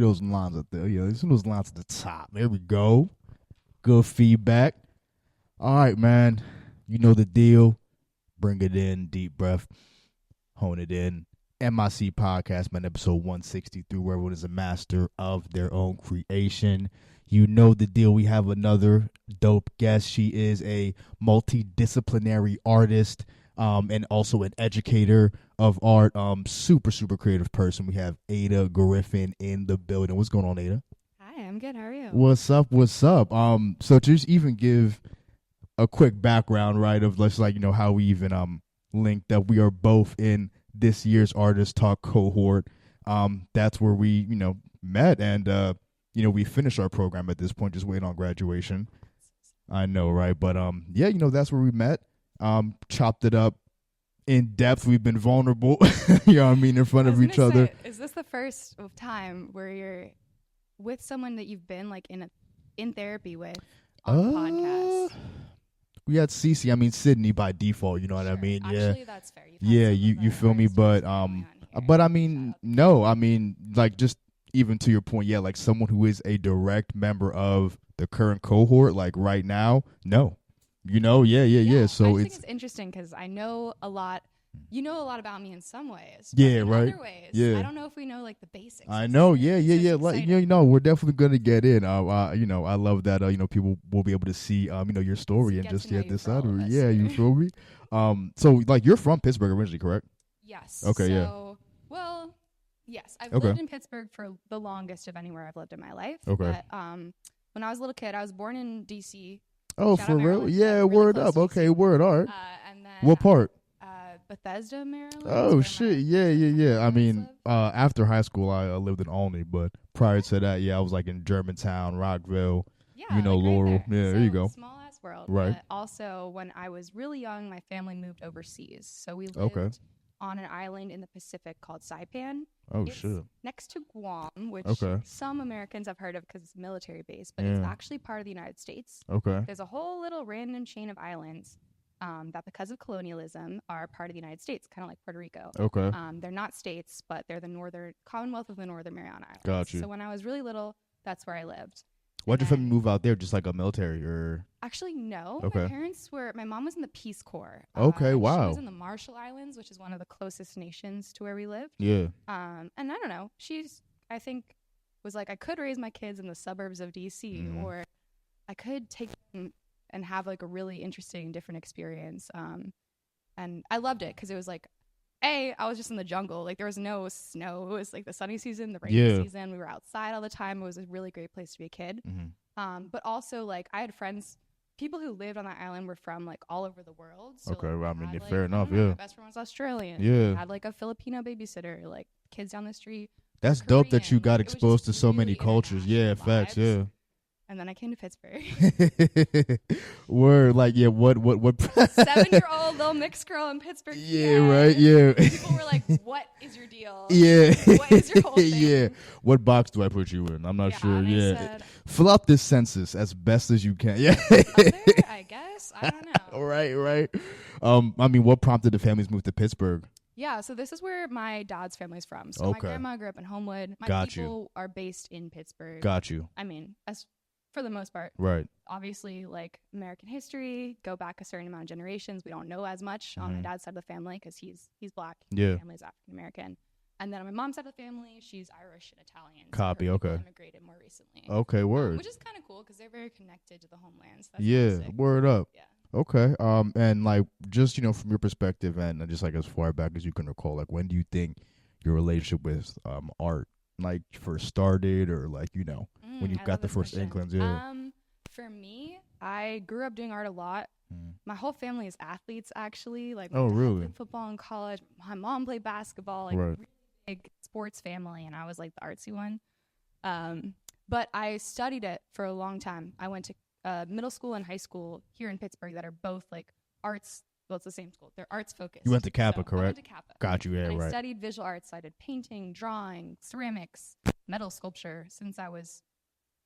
those lines up there. Yeah, some of those lines at the top. There we go. Good feedback. All right, man. You know the deal. Bring it in. Deep breath. Hone it in. MIC Podcast, man, episode 163, where everyone is a master of their own creation. You know the deal. We have another dope guest. She is a multidisciplinary artist and also an educator of art. Super, super creative person. We have Ada Griffin in the building. What's going on, Ada? Hi, I'm good. How are you? What's up? What's up? So to just even give a quick background, right, of let's how we even linked up. We are both in this year's Artist Talk cohort. That's where we, met and we finished our program at this point, just waiting on graduation. I know, right? But that's where we met. Chopped it up in depth. We've been vulnerable, in front of each other. Is this the first time where you're with someone that you've been like in therapy with on podcast? We had Cece, Sydney by default, you know what I mean? Actually, that's fair. You feel me? But just even to your point, like someone who is a direct member of the current cohort, like right now, no. So I think it's interesting because I know a lot. You know a lot about me in some ways. But in other ways, I don't know if we know like the basics. I know, Like we're definitely gonna get in. I love that. People will be able to see your story and just get this out of it. Yeah, you feel me? So like you're from Pittsburgh originally, correct? Yes. Okay. Well, yes. I've lived in Pittsburgh for the longest of anywhere I've lived in my life. Okay. But when I was a little kid, I was born in D.C. Oh, for real? Yeah. Word up. Okay. Word. All right. And then what part? Bethesda, Maryland. Oh shit! Yeah. After high school, I lived in Albany, but prior to that, I was like in Germantown, Rockville. Yeah, Laurel. Right there. There you go. Small ass world. Right. But also, when I was really young, my family moved overseas, so we lived on an island in the Pacific called Saipan. Oh it's shit! Next to Guam, which some Americans have heard of because it's military base, but it's actually part of the United States. Okay. There's a whole little random chain of islands. That because of colonialism are part of the United States, kind of like Puerto Rico. Okay. They're not states, but they're the Northern Commonwealth of the Northern Mariana Islands. Gotcha. So when I was really little, that's where I lived. Why'd your family move out there? Just like a military or? Actually, no. Okay. My mom was in the Peace Corps. Okay, wow. She was in the Marshall Islands, which is one of the closest nations to where we lived. Yeah. And I don't know. I think, was like, I could raise my kids in the suburbs of D.C. or I could take them and have like a really interesting, different experience. And I loved it because it was like, I was just in the jungle. Like there was no snow. It was like the sunny season, the rainy season. We were outside all the time. It was a really great place to be a kid. But also like I had friends, people who lived on that island were from like all over the world. So, fair enough. My best friend was Australian. Yeah. I had like a Filipino babysitter, like kids down the street. That's dope that you got exposed to so many cultures. Yeah, facts. Vibes. Yeah. And then I came to Pittsburgh. Word, like, what? 7-year-old little mixed girl in Pittsburgh. Yeah, right, yeah. People were like, what is your deal? Yeah. What is your whole thing? Yeah. What box do I put you in? I'm not sure. Yeah. Said, fill out this census as best as you can. Yeah. I guess. I don't know. Right. What prompted the families move to Pittsburgh? Yeah, so this is where my dad's family's from. So my grandma grew up in Homewood. My people are based in Pittsburgh. Got you. As for the most part. Right. Obviously, like American history, go back a certain amount of generations. We don't know as much on my dad's side of the family because he's black. Yeah. His family's African American. And then on my mom's side of the family, she's Irish and Italian. Copy. So okay. Immigrated more recently. Okay. Word. Which is kind of cool because they're very connected to the homelands. That's word up. Yeah. Okay. And like just from your perspective and just like as far back as you can recall, like when do you think your relationship with art like first started, or like when you got the first inklings? Yeah. For me, I grew up doing art a lot. My whole family is athletes, actually. Like, my dad really? Played football in college. My mom played basketball. Like, really big sports family, and I was like the artsy one. But I studied it for a long time. I went to middle school and high school here in Pittsburgh that are both like arts. Well, it's the same school. They're arts focused. You went to Kappa, correct? I went to Kappa. Got you. Yeah, and right. I studied visual arts. I did painting, drawing, ceramics, metal sculpture since I was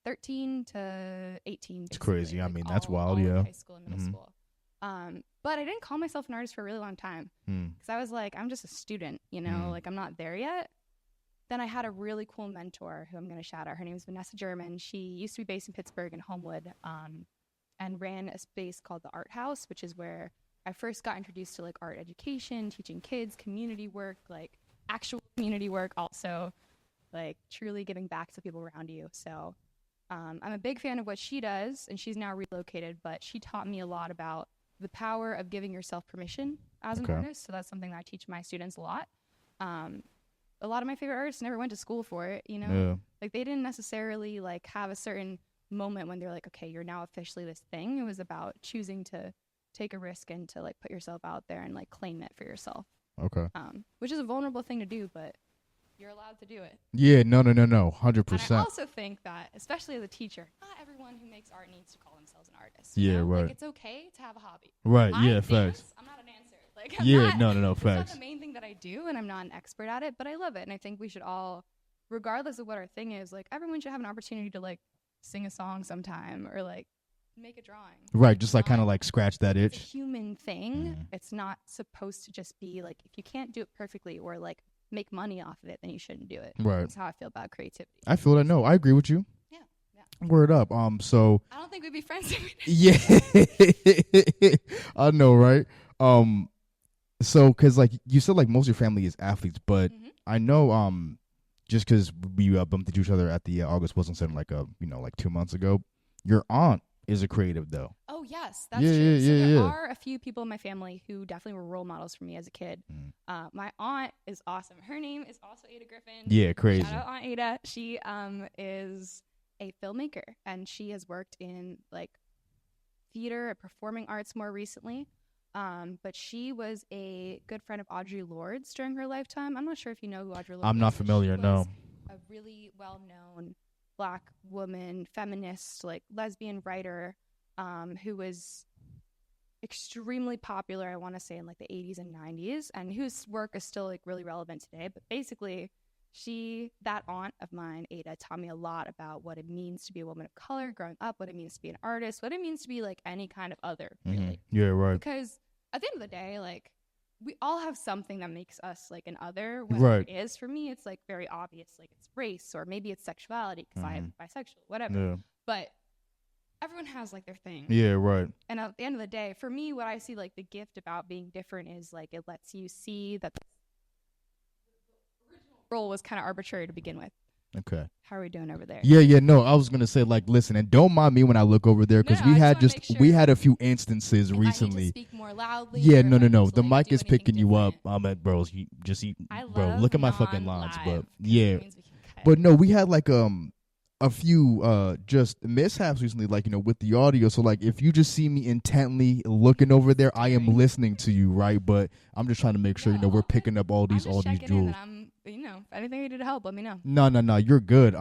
13 to 18. It's crazy. Like that's wild. Yeah. High school and middle school. But I didn't call myself an artist for a really long time because I was like, I'm just a student, like I'm not there yet. then I had a really cool mentor who I'm going to shout out. Her name is Vanessa German. She used to be based in Pittsburgh and Homewood, and ran a space called the Art House, which is where I first got introduced to like art education, teaching kids, community work, like actual community work, also like truly giving back to people around you. So I'm a big fan of what she does, and she's now relocated, but she taught me a lot about the power of giving yourself permission as an artist. So that's something that I teach my students a lot. A lot of my favorite artists never went to school for it, you know? Yeah. Like they didn't necessarily like have a certain moment when they're like, okay, you're now officially this thing. It was about choosing to take a risk and to like put yourself out there and like claim it for yourself. Okay. Which is a vulnerable thing to do, but you're allowed to do it. Yeah, no, 100%. And I also think that, especially as a teacher, not everyone who makes art needs to call themselves an artist. Yeah, you know? right. Like, it's okay to have a hobby. Right, I yeah, dance, facts. I'm not a dancer. Like, No, it's facts. not the main thing that I do, and I'm not an expert at it, but I love it. And I think we should all, regardless of what our thing is, like, everyone should have an opportunity to, like, sing a song sometime or, like, make a drawing. Right, just like kind of like scratch that It's a itch. human thing. It's not supposed to just be, like, if you can't do it perfectly or, like, make money off of it, then you shouldn't do it. Right. That's how I feel about creativity. I feel that. No, I agree with you. Yeah. Word up. So I don't think we'd be friends if we didn't. yeah, I know, right? So because like you said, like most of your family is athletes, but I know just because we bumped into each other at the August Wilson Center like like 2 months ago, your aunt is a creative though. Oh yes, that's Yeah, true. yeah, So yeah, there yeah. are a few people in my family who definitely were role models for me as a kid. My aunt is awesome. Her name is also Ada Griffin. Yeah, crazy. Shout out Aunt Ada. She is a filmmaker, and she has worked in like theater and performing arts more recently. But she was a good friend of Audre Lorde's during her lifetime. I'm not sure if you know who Audre Lorde is. I'm not but familiar. she No. was a really well-known Black woman, feminist, like lesbian writer, who was extremely popular, I want to say in like the 80s and 90s, and whose work is still like really relevant today. But basically, that aunt of mine, Ada, taught me a lot about what it means to be a woman of color growing up, what it means to be an artist, what it means to be like any kind of other, really. Yeah, right. Because at the end of the day, like, we all have something that makes us like an other. Whatever Right. it is, for me, it's like very obvious, like it's race or maybe it's sexuality because I am bisexual, whatever. Yeah. But everyone has like their thing. Yeah, right. And at the end of the day, for me, what I see like the gift about being different is like it lets you see that the original role was kind of arbitrary to begin with. Okay. How are we doing over there? Yeah, no, I was gonna say like, listen, and don't mind me when I look over there because No, we I had just wanna make we sure had a few instances if I need recently. to speak more loudly. Yeah, or if I need no. to, The like, mic do is anything picking you up. different. Bro, you just I bro, love look at my fucking lines, non-live, but 'cause yeah. it means we can cut. But no, we had like a few just mishaps recently, like with the audio. So like, if you just see me intently looking over there, I am listening to you, right? But I'm just trying to make sure we're picking up all these I'm just checking in, jewels. and I'm, if anything I do to help, let me know. No, you're good.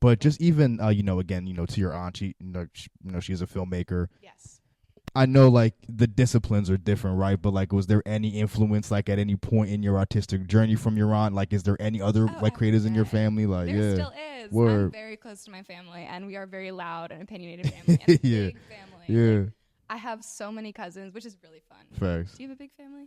But just even again, to your aunt, she's a filmmaker. Yes. I know like the disciplines are different, right? But like, was there any influence like at any point in your artistic journey from your aunt? Like, is there any other like creators in your family? Like, There yeah, still is. Word. I'm very close to my family, and we are very loud and opinionated family. And a Yeah. big family. Yeah. Like, I have so many cousins, which is really fun. Facts. Do you have a big family?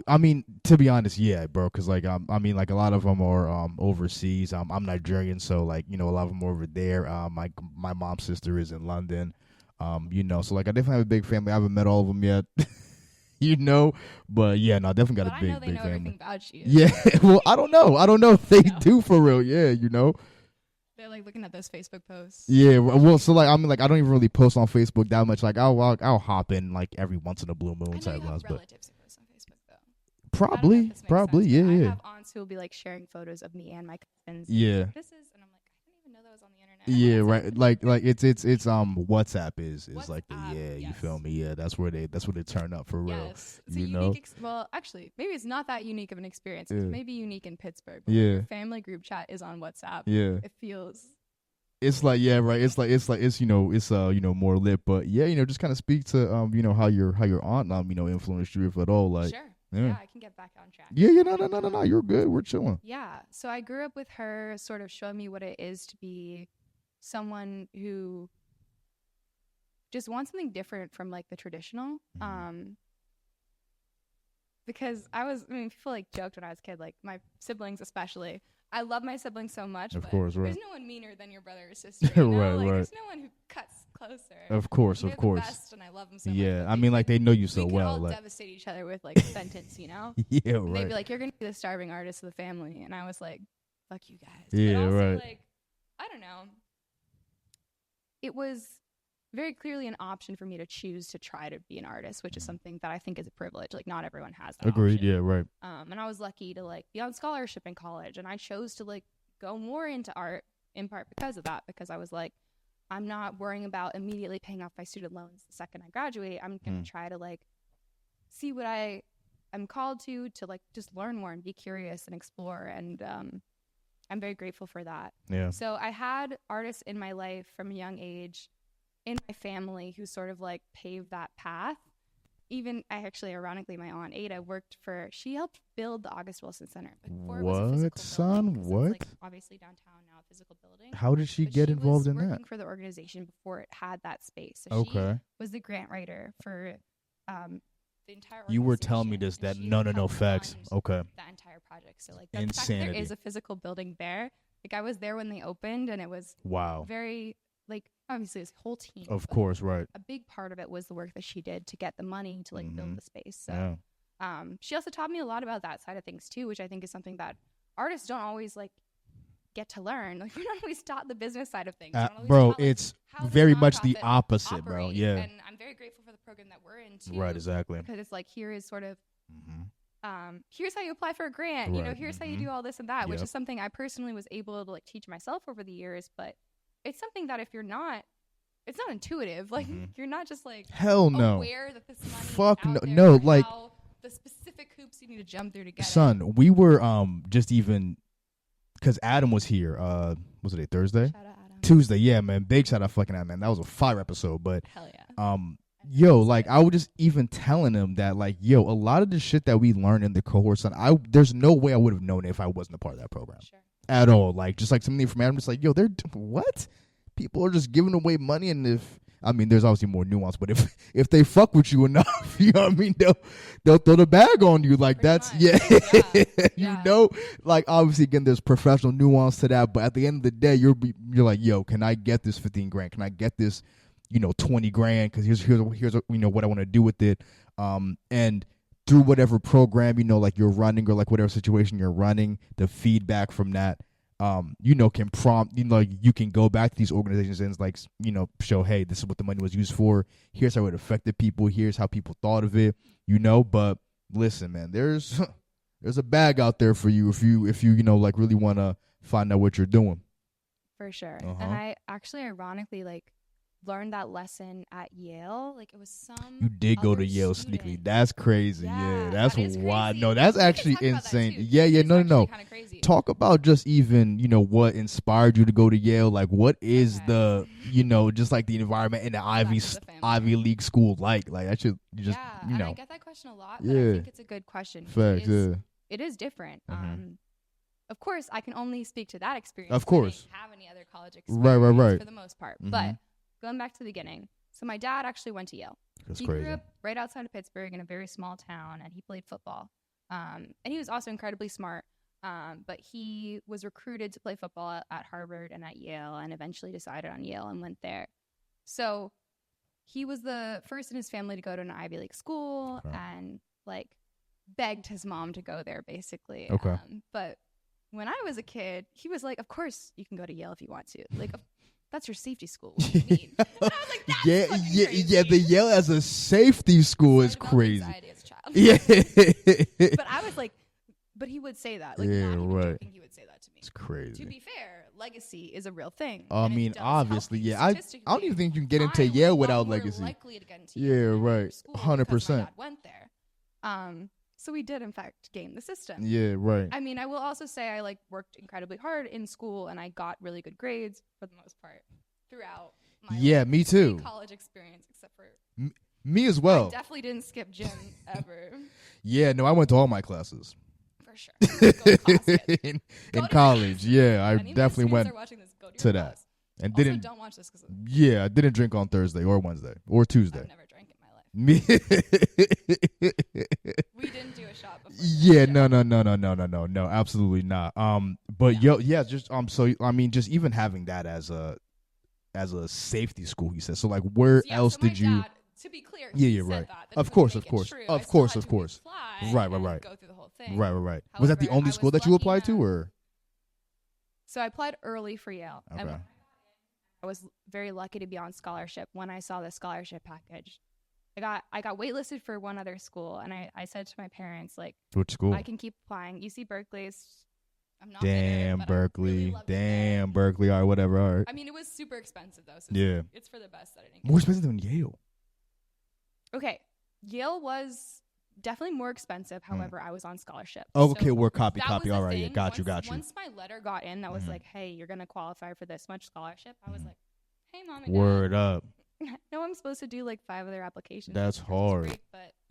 I mean, to be honest, yeah, bro. Because like, I mean, like a lot of them are overseas. I'm Nigerian, so like, a lot of them are over there. My mom's sister is in London. So like, I definitely have a big family. I haven't met all of them yet. But yeah, no, I definitely got But a I big, know they big know family. everything about you. Yeah, well, I don't know if they No. do for real. Yeah, They're like looking at those Facebook posts. Yeah, well, so like, I mean, like, I don't even really post on Facebook that much. Like, I'll hop in like every once in a blue I moon know type you have ones, but relatives who post on Facebook though. I don't know if probably, this makes sense, but yeah, I yeah, have aunts who will be like sharing photos of me and my cousins. yeah. This is, and I'm like, I didn't even know that was on the internet. Yeah, right. Like it's WhatsApp is like the WhatsApp, you yes. feel me? Yeah, that's where they turn up for real. Yes, it's a you unique. know? Well, actually, maybe it's not that unique of an experience. It's Yeah. maybe unique in Pittsburgh. But Yeah. when your family group chat is on WhatsApp. Yeah. It feels. It's like, yeah, right. It's more lit, but yeah, just kind of speak to how your aunt influenced you, if at all. Like, Sure. yeah. Yeah, I can get back on track. Yeah, no, you're good. We're chilling. Yeah. So I grew up with her sort of showing me what it is to be someone who just wants something different from like the traditional. Because people like joked when I was a kid, like my siblings especially, I love my siblings so much. Of but course, right. There's no one meaner than your brother or sister. You know? Right, like, right. There's no one who cuts closer. Of course, They're of course. The best, and I love them so much. Yeah, but I mean, like, they know you so we well. We all like, devastate each other with, like, a sentence, you know? Yeah, And they'd right. be like, you're going to be the starving artist of the family. And I was like, fuck you guys. Yeah, but also, right. like, I don't know. It was very clearly an option for me to choose to try to be an artist, which is something that I think is a privilege. Like, not everyone has that Agreed. option. Yeah, right. And I was lucky to, like, be on scholarship in college. And I chose to, like, go more into art in part because of that, because I was like, I'm not worrying about immediately paying off my student loans the second I graduate. I'm going to try to, like, see what I am called to, like, just learn more and be curious and explore. And I'm very grateful for that. Yeah. So I had artists in my life from a young age in my family who sort of, like, paved that path. Even, ironically, my aunt Ada she helped build the August Wilson Center. Before What, it was a physical son? building, 'cause What? it's, like, obviously downtown now, a physical building. How did she But get she involved was in that? working for the organization before it had that space. So Okay. she was the grant writer for the entire organization. You were telling me this, and that she no, helped facts. fund Okay. that entire project. So, like, the fact that there Insanity. is a physical building there. Like, I was there when they opened, and it was Wow. very, like, obviously this whole team. Of but course, right. a big part of it was the work that she did to get the money to, like, build the space. So Yeah. she also taught me a lot about that side of things too, which I think is something that artists don't always, like, get to learn. Like, we're not always taught the business side of things. We're not always Bro, taught, like, it's how does very a much the nonprofit opposite, bro. operate? Yeah. And I'm very grateful for the program that we're in too. Right, exactly. Because it's like, here is sort of here's how you apply for a grant, you know, Right. here's how you do all this and that, which Yep. is something I personally was able to, like, teach myself over the years. But it's something that if you're not, it's not intuitive. Like, you're not just, like, Hell no. aware that this money Fuck is out no. there No, and like, how the specific hoops you need to jump through to get it. son, we were just even because Adam was here. Was it a Thursday? Shout out Adam. Tuesday, yeah, man. Big shout out fucking Adam, man. That was a fire episode. But Hell yeah. yo, like, I was just even telling him that, like, yo, a lot of the shit that we learned in the cohort, son, there's no way I would have known it if I wasn't a part of that program. Sure. At all. Like, just like some of the information, I'm just like, yo, what? People are just giving away money, and there's obviously more nuance, but if they fuck with you enough, you know what I mean, they'll throw the bag on you. Like, Pretty that's much. you Yeah. know, like, obviously, again, there's professional nuance to that, but at the end of the day, you're like, yo, can I get this 15 grand? Can I get this, 20 grand? Because here's what I want to do with it. And through whatever program, like, you're running, or like whatever situation you're running, the feedback from that, can prompt, you can go back to these organizations and, like, show, hey, this is what the money was used for. Here's how it affected people. Here's how people thought of it, but listen, man, there's a bag out there for you if you like, really want to find out what you're doing. For sure. And I actually, ironically, like, learned that lesson at Yale. Like, it was some You did go other to Yale student. sneakily. That's crazy. Yeah, that's that is wild. crazy. No, that's We can actually talk about that insane. too. Yeah, It's no. actually kinda crazy. Talk about just even, what inspired you to go to Yale. Like, what is the, just like the environment in the Ivy League school like? Like, that should you just, and I get that question a lot, but Yeah. I think it's a good question. 'Cause Facts, yeah. It is different. Of course, I can only speak to that experience. Of course. I didn't have any other college experience Right. for the most part. But going back to the beginning, so my dad actually went to Yale. That's He crazy. grew up right outside of Pittsburgh in a very small town, and he played football. And he was also incredibly smart. But he was recruited to play football at Harvard and at Yale, and eventually decided on Yale and went there. So he was the first in his family to go to an Ivy League school, and, like, begged his mom to go there, basically. Okay. But when I was a kid, he was like, of course you can go to Yale if you want to. Like, that's your safety school. What do you mean? And I was like, that's fucking crazy. The Yale as a safety school is Started off crazy. anxiety as a child. Yeah. But I was like, but he would say that. Like, Yeah, not even right. joking, he would say that to me. It's crazy. To be fair, legacy is a real thing. I and it mean, does help obviously, you yeah. I statistically. don't even think you can get into I was Yale a lot without more legacy. likely to get into Yeah, Yale than right. another school 100%. because my dad went there. So we did, in fact, game the system. Yeah, right. I mean, I will also say I, like, worked incredibly hard in school, and I got really good grades for the most part throughout my Me too. college experience, except for Me as well. I definitely didn't skip gym ever. Yeah, no, I went to all my classes. For sure. Go to class, kids. in Go to college. class. Yeah, I Any of my definitely students went are watching this, go to to your that. class. and Also, didn't. don't watch this because Yeah, I didn't drink on Thursday or Wednesday or Tuesday. I've never drank in my life. Me. We didn't do a shot before. Yeah, no, absolutely not. But yeah, just so I mean, just even having that as a safety school, he said. So like, where else so my did you? dad, to be clear, Yeah, he yeah, said right. that Of doesn't course, make of it course, true. of I still course, had of to course. reapply Right, and right. go through the whole thing. Right. Was that the However, only I school was that you lucky applied to, enough- or? So I applied early for Yale. Okay. And I was very lucky to be on scholarship. When I saw the scholarship package, I got waitlisted for one other school, and I said to my parents, like, Which school? I can keep applying. UC Berkeley's. I'm not Damn, bitter, but Berkeley. I really loved it Damn, there. Berkeley. All right, whatever. All right. I mean, it was super expensive though. So Yeah. it's for the best that I didn't get. More expensive than Yale. Okay, Yale was definitely more expensive. However, I was on scholarship. Oh, okay, So we're copy. that was All the right, yeah, thing. got you. Once my letter got in, that was like, hey, you're gonna qualify for this much scholarship. I was like, hey, mom and dad. Word up. No, I'm supposed to do like 5 other applications. That's which is hard. great,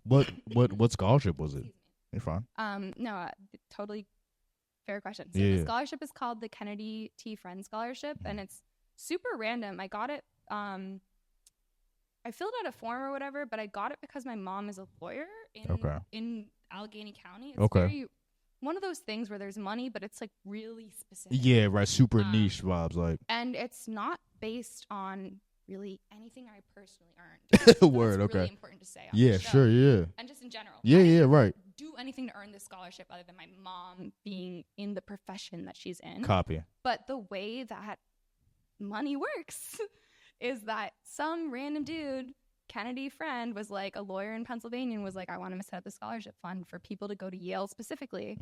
but What scholarship was it? excuse me. You're fine. No, totally fair question. So Yeah. the scholarship is called the Kennedy T. Friend Scholarship, and it's super random. I got it. I filled out a form or whatever, but I got it because my mom is a lawyer in Allegheny County. It's very one of those things where there's money, but it's like really specific. Yeah, right. Super niche vibes, like. And it's not based on really anything I personally earned. So Word. that's Okay. really important to say. On Yeah. the show. Sure. Yeah. And just in general. Yeah. I Yeah. didn't Right. do anything to earn this scholarship other than my mom being in the profession that she's in. Copy. But the way that money works is that some random dude, Kennedy friend, was like a lawyer in Pennsylvania and was like, I want to set up a scholarship fund for people to go to Yale specifically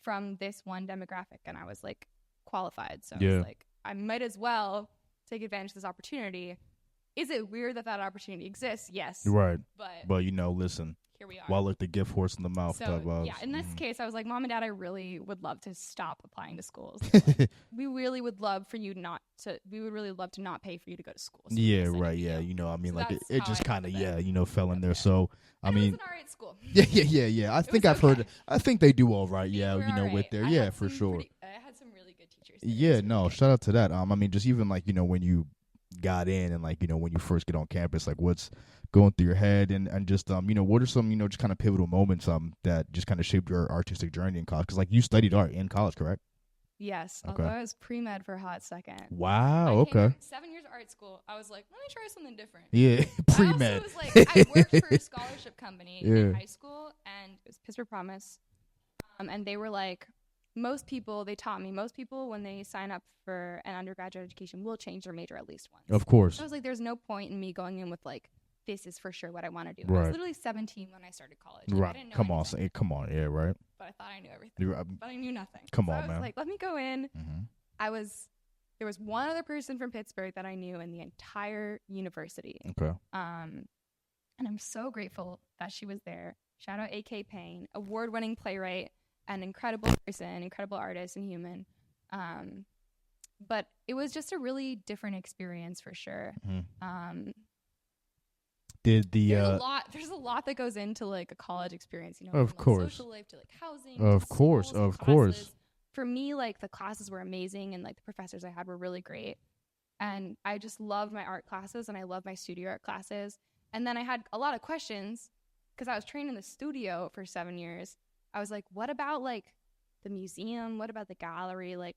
from this one demographic. And I was like qualified. So I was like, I might as well take advantage of this opportunity. Is it weird that opportunity exists? Yes. Right. But listen. Here we are. While like the gift horse in the mouth. So, type vibes. yeah, in this case, I was like, Mom and Dad, I really would love to stop applying to schools. Like, we really would love for you we would really love to not pay for you to go to school. So Yeah, right. Yeah, you know, I mean, so like it just kind of, fell in there. So, I mean, it was an alright school. Yeah. I think I've heard. I think they do all right. Yeah, you know, with their for sure. I had some really good teachers. Yeah, no, shout out to that. I mean, just even like when you got in and like when you first get on campus, like what's going through your head and just what are some just kind of pivotal moments that just kind of shaped your artistic journey in college? Because like you studied art in college, correct? Yes, okay. Although I was pre-med for a hot second. Wow. Okay. 7 years of art school. I was like, let me try something different. Yeah, pre-med. I was like, I worked for a scholarship company in high school, and it was Pittsburgh Promise, and they were like, most people when they sign up for an undergraduate education will change their major at least once. Of course. So I was like, there's no point in me going in with like, this is for sure what I want to do. Right. I was literally 17 when I started college. Right. I didn't know come anything. on, yeah, right. But I thought I knew everything. But I knew nothing. Come so on, I was man. like, let me go in. Mm-hmm. There was one other person from Pittsburgh that I knew in the entire university. Okay. And I'm so grateful that she was there. Shout out A.K. Payne, award-winning playwright, an incredible person, incredible artist and human. But it was just a really different experience for sure. Mm-hmm. There's a lot that goes into like a college experience, of from, course, like, social life to like housing. Of course. For me, like the classes were amazing and like the professors I had were really great. And I just loved my art classes and I loved my studio art classes. And then I had a lot of questions because I was trained in the studio for 7 years. I was like, what about like the museum? What about the gallery? Like,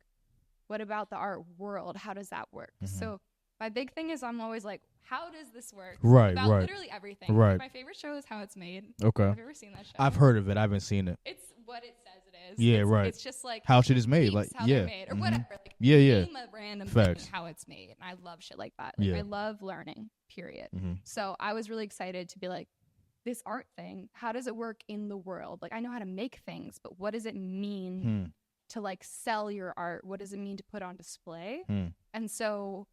what about the art world? How does that work? Mm-hmm. So my big thing is I'm always like, how does this work? Right, about right. literally everything. Right. Like, my favorite show is How It's Made. Okay. Have you ever seen that show? I've heard of it. I haven't seen it. It's what it says it is. Yeah, it's, right. It's just like how shit is made. Like, how yeah. they're made or whatever. Like, yeah. name a random Facts. thing, how it's made. And I love shit like that. Like, I love learning, period. Mm-hmm. So I was really excited to be like, this art thing, how does it work in the world? Like, I know how to make things, but what does it mean to like sell your art? What does it mean to put on display? And so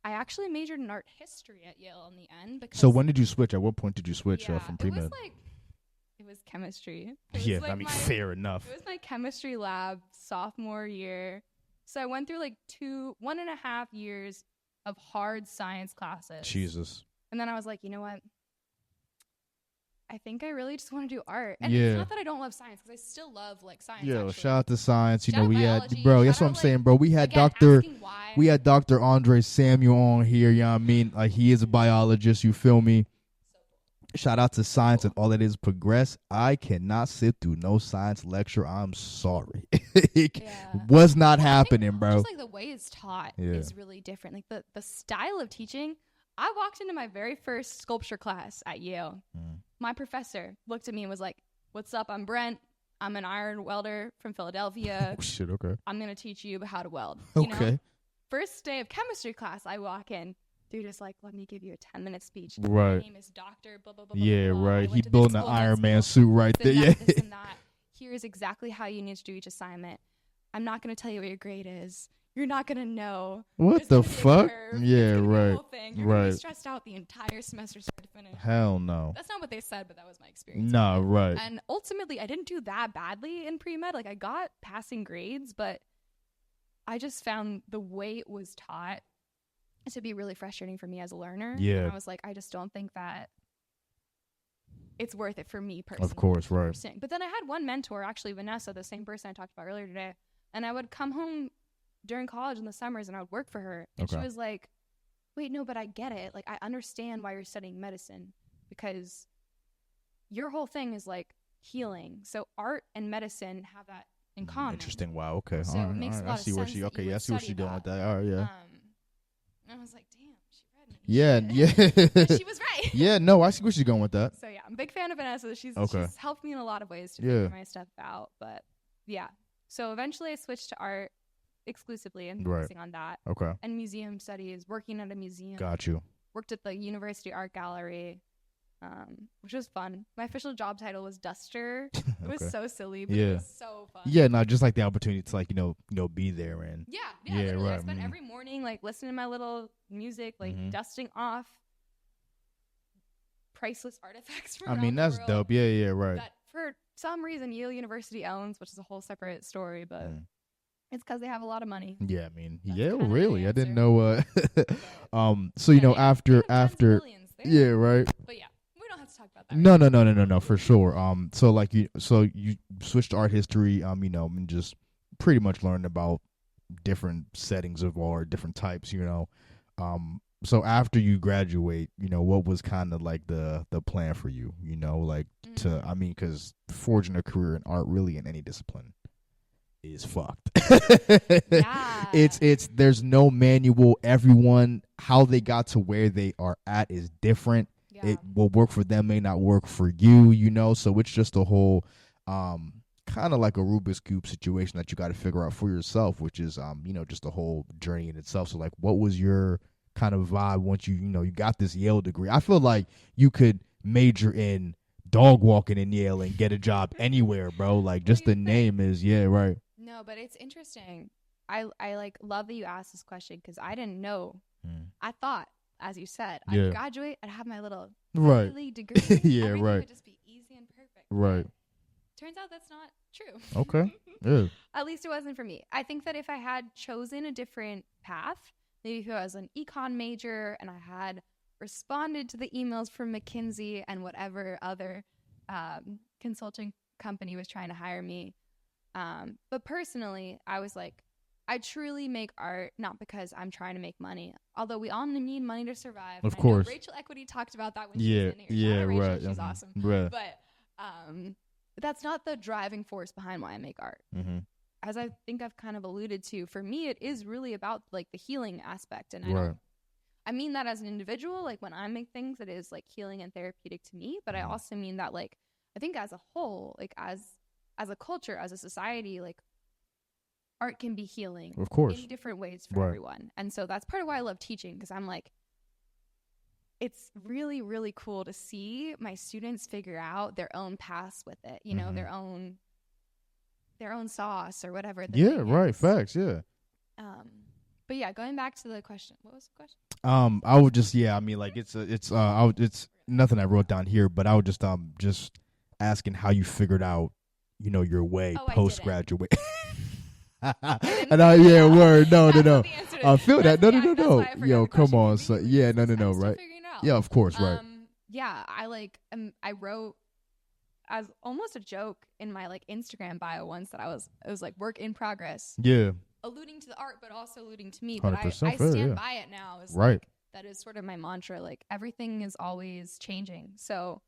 I actually majored in art history at Yale in the end. Because so when did you switch? At what point did you switch from pre-med? It was chemistry. I mean, fair enough. It was my chemistry lab sophomore year. So I went through like 1.5 years of hard science classes. Jesus. And then I was like, you know what? I think I really just want to do art. And yeah. It's not that I don't love science, because I still love like science. Yo, actually. shout out to science. You shout know, we biology, had, bro, that's what I'm saying, bro. We had Dr. Andre Samuel on here, you know what I mean? Like, he is a biologist, you feel me? Shout out to science and all that is progress. I cannot sit through no science lecture. I'm sorry. It was not happening, bro. Just like the way it's taught is really different. Like the style of teaching. I walked into my very first sculpture class at Yale. My professor looked at me and was like, "What's up? I'm Brent. I'm an iron welder from Philadelphia. Oh, shit, okay. I'm going to teach you how to weld." Okay. Know? First day of chemistry class, I walk in. Dude is like, "Let me give you a 10-minute speech. Right. My name is Dr. blah, blah, blah, yeah, blah, blah. right. He built an Iron Man suit right there. Yeah. This and that. Here's exactly how you need to do each assignment. I'm not going to tell you what your grade is. You're not going to know. What the fuck? Yeah, right. You're going to be stressed out the entire semester start to finish." Hell no. That's not what they said, but that was my experience. No, right. And ultimately, I didn't do that badly in pre-med. Like, I got passing grades, but I just found the way it was taught to be really frustrating for me as a learner. Yeah. And I was like, I just don't think that it's worth it for me personally. Of course, right. But then I had one mentor, actually Vanessa, the same person I talked about earlier today, and I would come home during college in the summers and I would work for her, and she was like, "Wait, no, but I get it. Like, I understand why you're studying medicine, because your whole thing is like healing. So art and medicine have that in common." Interesting. Wow. Okay. So it makes a lot I see of where sense she. that Okay. you Yeah. I would see where study she's going that. with that. All right. Yeah. And I was like, damn, she read me. Yeah. Yeah. She was right. Yeah. No, I see where she's going with that. So yeah, I'm a big fan of Vanessa. She's helped me in a lot of ways to figure my stuff out. But yeah, so eventually I switched to art exclusively and focusing on that. Okay. And museum studies, working at a museum. Got you. Worked at the University Art Gallery, which was fun. My official job title was duster. It was so silly, but it was so fun. Yeah, no, just like the opportunity to like, be there and yeah, right. I spent every morning like listening to my little music, like dusting off priceless artifacts from around the that's world dope. Yeah, right. that for some reason Yale University owns, which is a whole separate story, but it's because they have a lot Yeah, I mean, That's yeah, kinda really. the I didn't answer. know. So after, yeah, right. But yeah, we don't have to talk about that. No, for sure. So like you switched to art history. And just pretty much learned about different settings of art, different types. So after you graduate, what was kind of like the plan for you? Because forging a career in art, really in any discipline, is fucked. Yeah. It's there's no manual. Everyone, how they got to where they are at is different. Yeah. It will work for them, may not work for you, so it's just a whole kind of like a Rubik's Cube situation that you got to figure out for yourself, which is just a whole journey in itself. So like, what was your kind of vibe once you got this Yale degree? I feel like you could major in dog walking in Yale and get a job anywhere, bro. Like, just the name is right. No, but it's interesting. I like love that you asked this question, because I didn't know. I thought, as you said, I'd graduate, I'd have my little degree. Everything would just be easy and perfect. Right. Turns out that's not true. Okay. Yeah. At least it wasn't for me. I think that if I had chosen a different path, maybe if I was an econ major and I had responded to the emails from McKinsey and whatever other consulting company was trying to hire me. But personally, I was like, I truly make art not because I'm trying to make money, although we all need money to survive. Of course. Rachel Equity talked about that when she was in here. Shout out Rachel, right. She's awesome. Right. But that's not the driving force behind why I make art. As I think I've kind of alluded to, for me, it is really about like the healing aspect. And I mean that as an individual, like when I make things, it is like healing and therapeutic to me. But I also mean that, like, I think as a whole, like as a culture, as a society, like art can be healing, of course, in different ways for everyone. And so that's part of why I love teaching, because I'm like, it's really, really cool to see my students figure out their own paths with it, their own sauce or whatever. Right. Facts. Yeah. But yeah, going back to the question, what was the question? I would just, it's nothing I wrote down here, but I would just asking how you figured out, your way post graduate. And word, no. I feel that. No. Yo, come on. So no. Right. Yeah, of course. Right. Yeah, I wrote as almost a joke in my like Instagram bio once that it was like work in progress. Yeah. Alluding to the art, but also alluding to me. But I fair, stand by it now. It's right. Like, that is sort of my mantra. Like, everything is always changing. So,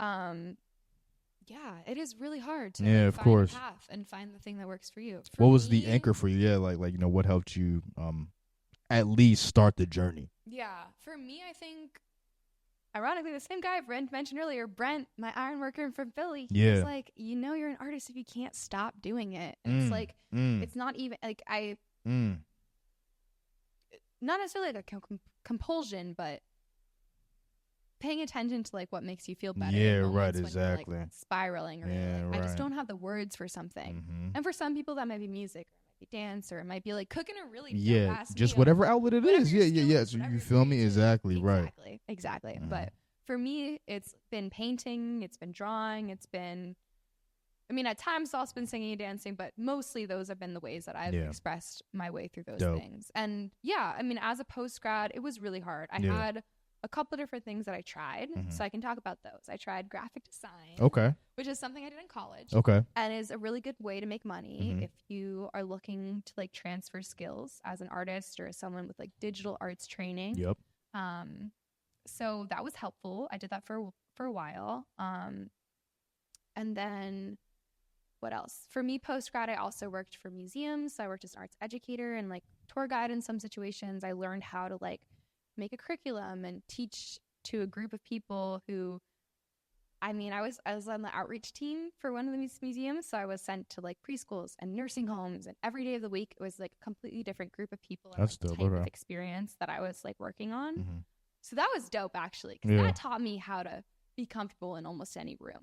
yeah, it is really hard to of find course. a path and find the thing that works for you. What was the anchor for you? Yeah, like what helped you at least start the journey? Yeah, for me, I think, ironically, the same guy Brent mentioned earlier, Brent, my iron worker from Philly, he was like, you're an artist if you can't stop doing it. And it's like, it's not even, like, not necessarily like a compulsion, but paying attention to like what makes you feel better. Yeah, right, when exactly. you're, like, spiraling, or I just don't have the words for something. And for some people that might be music, or it might be dance, or it might be like cooking a really dope-ass just meal. whatever outlet it is. Yeah. So whatever you feel me? Exactly. Exactly. But for me, it's been painting, it's been drawing, it's been, I mean, at times it's also been singing and dancing, but mostly those have been the ways that I've expressed my way through those things. And yeah, I mean, as a post-grad, it was really hard. I had a couple of different things that I tried, so I can talk about those. I tried graphic design, which is something I did in college, and is a really good way to make money if you are looking to like transfer skills as an artist or as someone with like digital arts training. So that was helpful. I did that for a while, and then what else? For me, post-grad, I also worked for museums. So I worked as an arts educator and like tour guide in some situations. I learned how to like make a curriculum and teach to a group of people who, I mean, I was on the outreach team for one of the museums. So I was sent to like preschools and nursing homes, and every day of the week it was like a completely different group of people and like, type of experience that I was like working on. So that was dope, actually, because that taught me how to be comfortable in almost any room.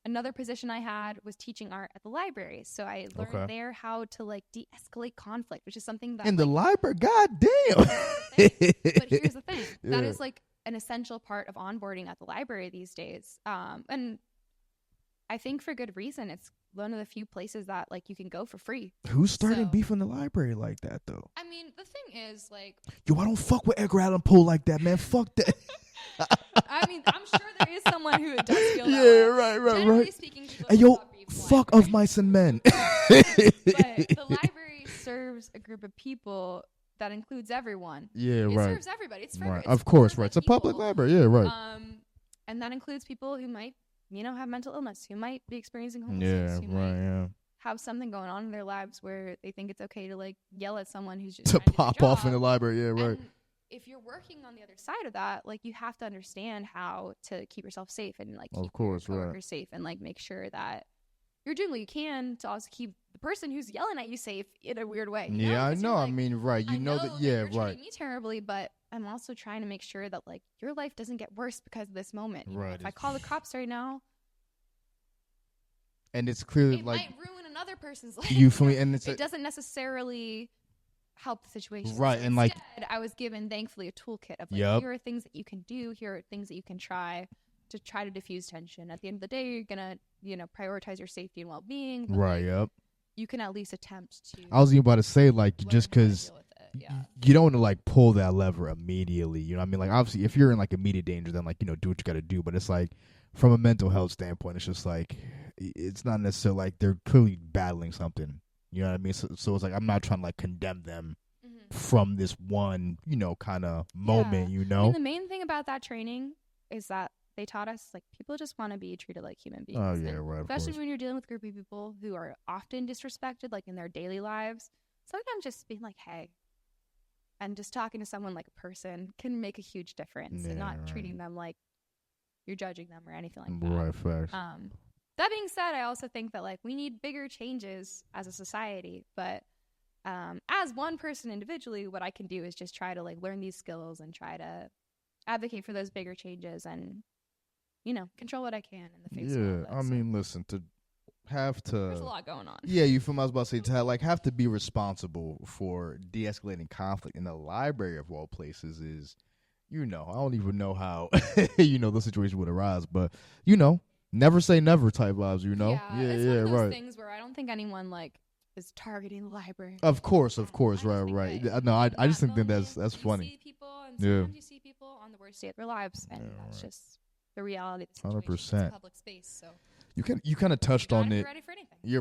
Another position I had was teaching art at the library. So I learned there how to like de-escalate conflict, which is something that in the library, god damn. But here's the thing. That is like an essential part of onboarding at the library these days. And I think for good reason. It's one of the few places that like you can go for free. Who's starting beef in the library like that though? I mean, the thing is like, yo, I don't fuck with Edgar Allan Poe like that, man. Fuck that. I mean, I'm sure there is someone who does feel that way. Right. Generally speaking, hey, yo, fuck of mice and men. But the library serves a group of people that includes everyone. It serves everybody. It's for everybody. Of course, right. It's a public library. Yeah, right. And that includes people who might, have mental illness, who might be experiencing homelessness, who might have something going on in their lives where they think it's okay to like yell at someone who's just to pop off in the library. Yeah, right. And if you're working on the other side of that, like you have to understand how to keep yourself safe and like keep your coworkers safe and like make sure that you're doing what you can to also keep the person who's yelling at you safe in a weird way. Yeah, I know. Like, I mean, right. You know that. Yeah, you're right. treating me terribly, but I'm also trying to make sure that like your life doesn't get worse because of this moment. Right. If I call the cops right now, and it's clearly it like might ruin another person's life. You feel me? And it doesn't necessarily help the situation. Right. So and like I was given thankfully a toolkit of like here are things that you can do, here are things that you can try to diffuse tension. At the end of the day, you're gonna, prioritize your safety and well being. Right, like, you can at least attempt to. I was even about to say, like, just because you don't want to like pull that lever immediately, you know what I mean? Like obviously if you're in like immediate danger, then like, do what you gotta do. But it's like from a mental health standpoint, it's just like it's not necessarily like they're clearly battling something. You know what I mean? So it's like I'm not trying to like condemn them from this one, kind of moment, I mean, the main thing about that training is that they taught us like people just want to be treated like human beings. Oh yeah, right. Especially when you're dealing with a group of people who are often disrespected, like in their daily lives. Sometimes just being like, hey, and just talking to someone like a person can make a huge difference, and not treating them like you're judging them or anything like that. Right, facts. That being said, I also think that like we need bigger changes as a society, but as one person individually, what I can do is just try to like learn these skills and try to advocate for those bigger changes and, control what I can in the face of all I mean, listen, there's a lot going on. Yeah, you feel me? I was about to say have to be responsible for de-escalating conflict in the library of all places is, I don't even know how, the situation would arise, but, never say never type vibes, Yeah, it's one of those things where I don't think anyone like is targeting the library. Of course, right. No, I just think that's funny. You see people, and sometimes you see people on the worst day of their lives, and that's just the reality of the situation. 100%. It's public space, so you kind of touched on it. Ready for anything. Yeah,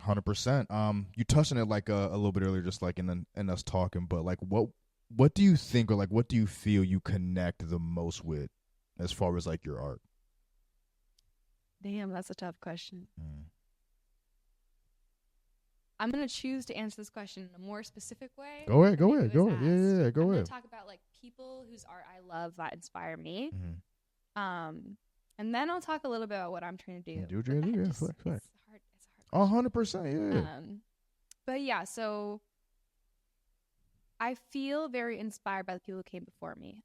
100%. You touched on it like a little bit earlier, just like in us talking, but like what what do you think, or like what do you feel you connect the most with as far as like your art? Damn, that's a tough question. Mm. I'm going to choose to answer this question in a more specific way. Go ahead. than Go maybe ahead. it was Go ahead. Yeah, asked. yeah, I'm go going ahead. to talk about like people whose art I love that inspire me. Mm-hmm. And then I'll talk a little bit about what I'm trying to do. Do what you're gonna do. Yeah, It's fact. hard. It's a hard question. 100%. Yeah. But yeah, so I feel very inspired by the people who came before me.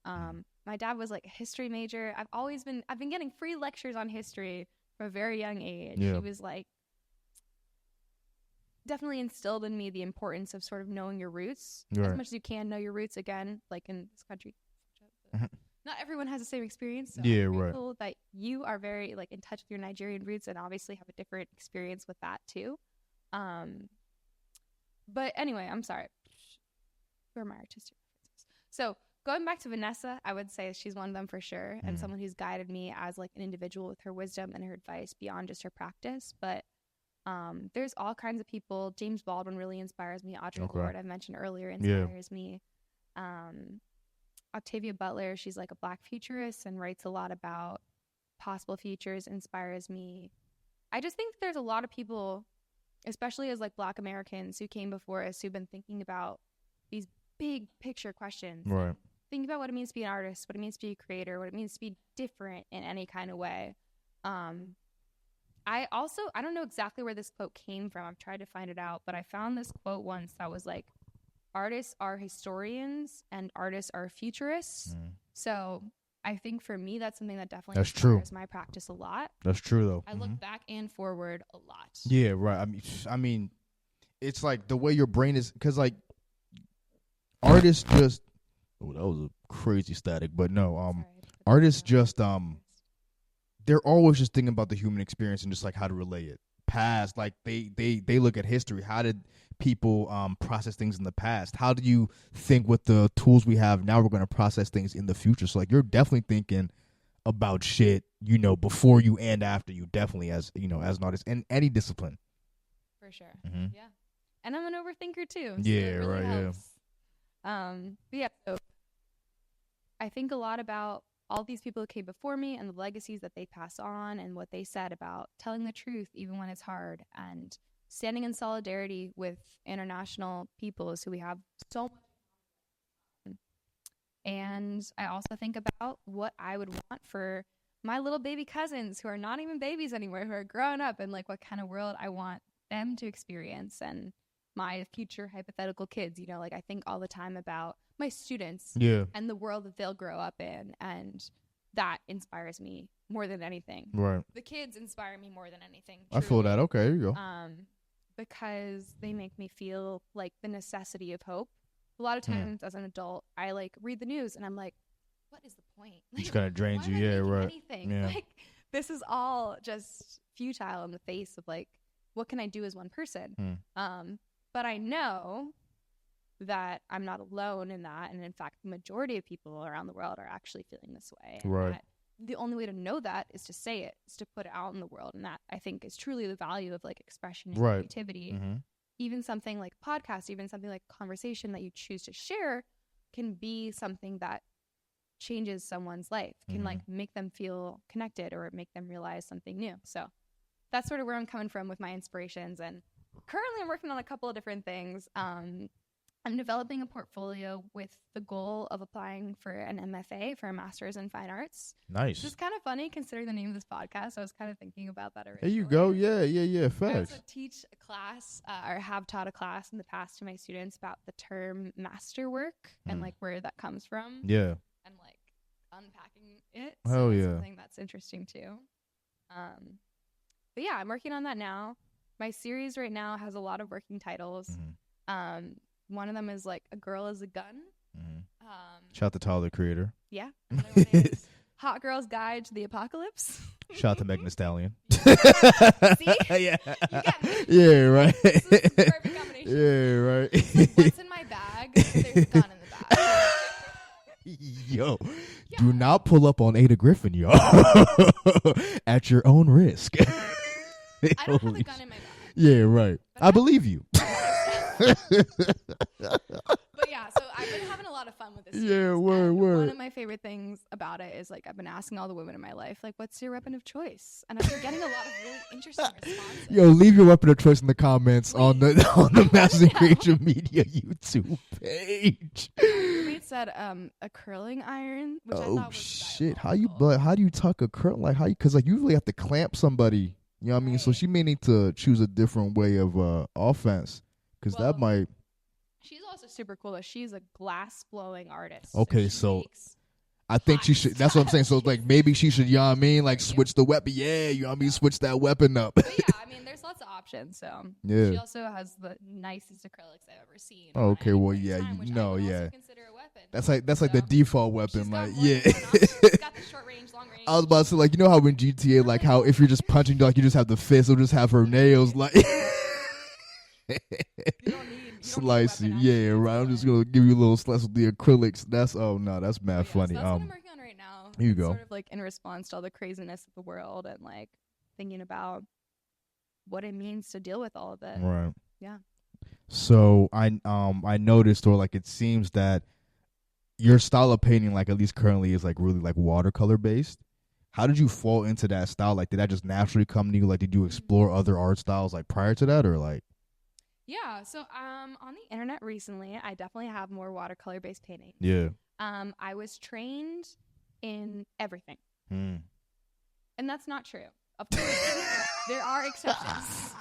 My dad was like a history major. I've been getting free lectures on history from a very young age. Yeah. He was like definitely instilled in me the importance of sort of knowing your roots Right. as much as you can know your roots. Again, like in this country, not everyone has the same experience. So Yeah, I'm right. grateful that you are very like in touch with your Nigerian roots and obviously have a different experience with that too. But anyway, I'm sorry. Where are my artistic references? So going back to Vanessa, I would say she's one of them for sure, and someone who's guided me as like an individual with her wisdom and her advice beyond just her practice. But there's all kinds of people. James Baldwin really inspires me. Audre Lorde, I mentioned earlier, inspires me. Octavia Butler, she's like a Black futurist and writes a lot about possible futures, inspires me. I just think there's a lot of people, especially as like Black Americans who came before us, who've been thinking about these big picture questions. Right. Think about what it means to be an artist, what it means to be a creator, what it means to be different in any kind of way. I don't know exactly where this quote came from. I've tried to find it out, but I found this quote once that was like, artists are historians and artists are futurists. So I think for me, that's something that definitely inspires my practice a lot. That's true, though. I look back and forward a lot. Yeah, right. I mean, it's like the way your brain is, because like artists just. Oh, that was a crazy static, but no. Artists just they're always just thinking about the human experience and just like how to relay it. Past, like they look at history. How did people process things in the past? How do you think with the tools we have now we're going to process things in the future? So like you're definitely thinking about shit, before you and after you, definitely as as an artist in any discipline. For sure. Yeah. And I'm an overthinker too. So yeah, really right. Helps. But yeah, so I think a lot about all these people who came before me and the legacies that they pass on and what they said about telling the truth even when it's hard and standing in solidarity with international peoples who we have so much. And I also think about what I would want for my little baby cousins who are not even babies anymore, who are growing up, and like what kind of world I want them to experience, and my future hypothetical kids. Like I think all the time about my students and the world that they'll grow up in, and that inspires me more than anything. Right. The kids inspire me more than anything. Truly. I feel that. Okay, there you go. Because they make me feel like the necessity of hope. A lot of times as an adult, I like read the news and I'm like, what is the point? Like, it's kind of drains you. Yeah, right. Anything? Yeah. Like this is all just futile in the face of like, what can I do as one person? But I know that I'm not alone in that. And in fact, the majority of people around the world are actually feeling this way. And right. The only way to know that is to say it, is to put it out in the world. And that I think is truly the value of like expression and creativity. Even something like podcast, even something like conversation that you choose to share can be something that changes someone's life, can like make them feel connected or make them realize something new. So that's sort of where I'm coming from with my inspirations. And currently I'm working on a couple of different things. I'm developing a portfolio with the goal of applying for an MFA, for a master's in fine arts. Nice. Which is kind of funny considering the name of this podcast. I was kind of thinking about that originally. There you go. Yeah. Facts. I also teach a class or have taught a class in the past to my students about the term masterwork and like where that comes from. Yeah. And like unpacking it. So that's something that's interesting too. But yeah, I'm working on that now. My series right now has a lot of working titles. One of them is like A Girl is a Gun. Shout out to Tyler, the creator. Yeah. Another one is Hot Girl's Guide to the Apocalypse. Shout out to Megan Thee Stallion. See? Yeah. You get me. Yeah, right. This is the perfect combination. Yeah, right. It's like, what's in my bag? There's a gun in the bag. Yo, do not pull up on Ada Griffin, yo. At your own risk. I don't have a gun in my bag. Yeah, right. I believe you. But yeah, so I I've been having a lot of fun with this. Yeah, series, word. One of my favorite things about it is like I've been asking all the women in my life, like, what's your weapon of choice? And I've been getting a lot of really interesting responses. Yo, leave your weapon of choice in the comments on the Master Creature Media YouTube page. Roommate said a curling iron, which I thought was shit! diabolical. How do you tuck a curl? Like how? Because like you usually have to clamp somebody. You know what I mean? So she may need to choose a different way of offense, because that might. She's also super cool. She's a glass blowing artist. Okay, so I think she should. That's what I'm saying. So like maybe she should. You know what I mean? Like switch the weapon. Yeah, you know what I mean? Switch that weapon up. But yeah, I mean, there's lots of options. So yeah. She also has the nicest acrylics I've ever seen. Okay, well, yeah, time, which no, I can yeah. also consider a weapon. That's like the default weapon. Like yeah. She's got the short range, long range. I was about to say, like, you know how in GTA, like how if you're just punching, like you just have the fist, it'll just have her nails, like. You don't need slicey, yeah, right. I'm just gonna give you a little slice with the acrylics. That's that's mad funny. So that's what I'm working on right now. Here you go. Sort of like in response to all the craziness of the world and like thinking about what it means to deal with all of it. Right. Yeah. So I noticed, or like it seems that your style of painting, like at least currently, is like really like watercolor based. How did you fall into that style? Like, did that just naturally come to you? Like, did you explore other art styles like prior to that, or like? Yeah, so on the internet recently, I definitely have more watercolor based painting. Yeah. I was trained in everything. And that's not true. Of course, there are exceptions.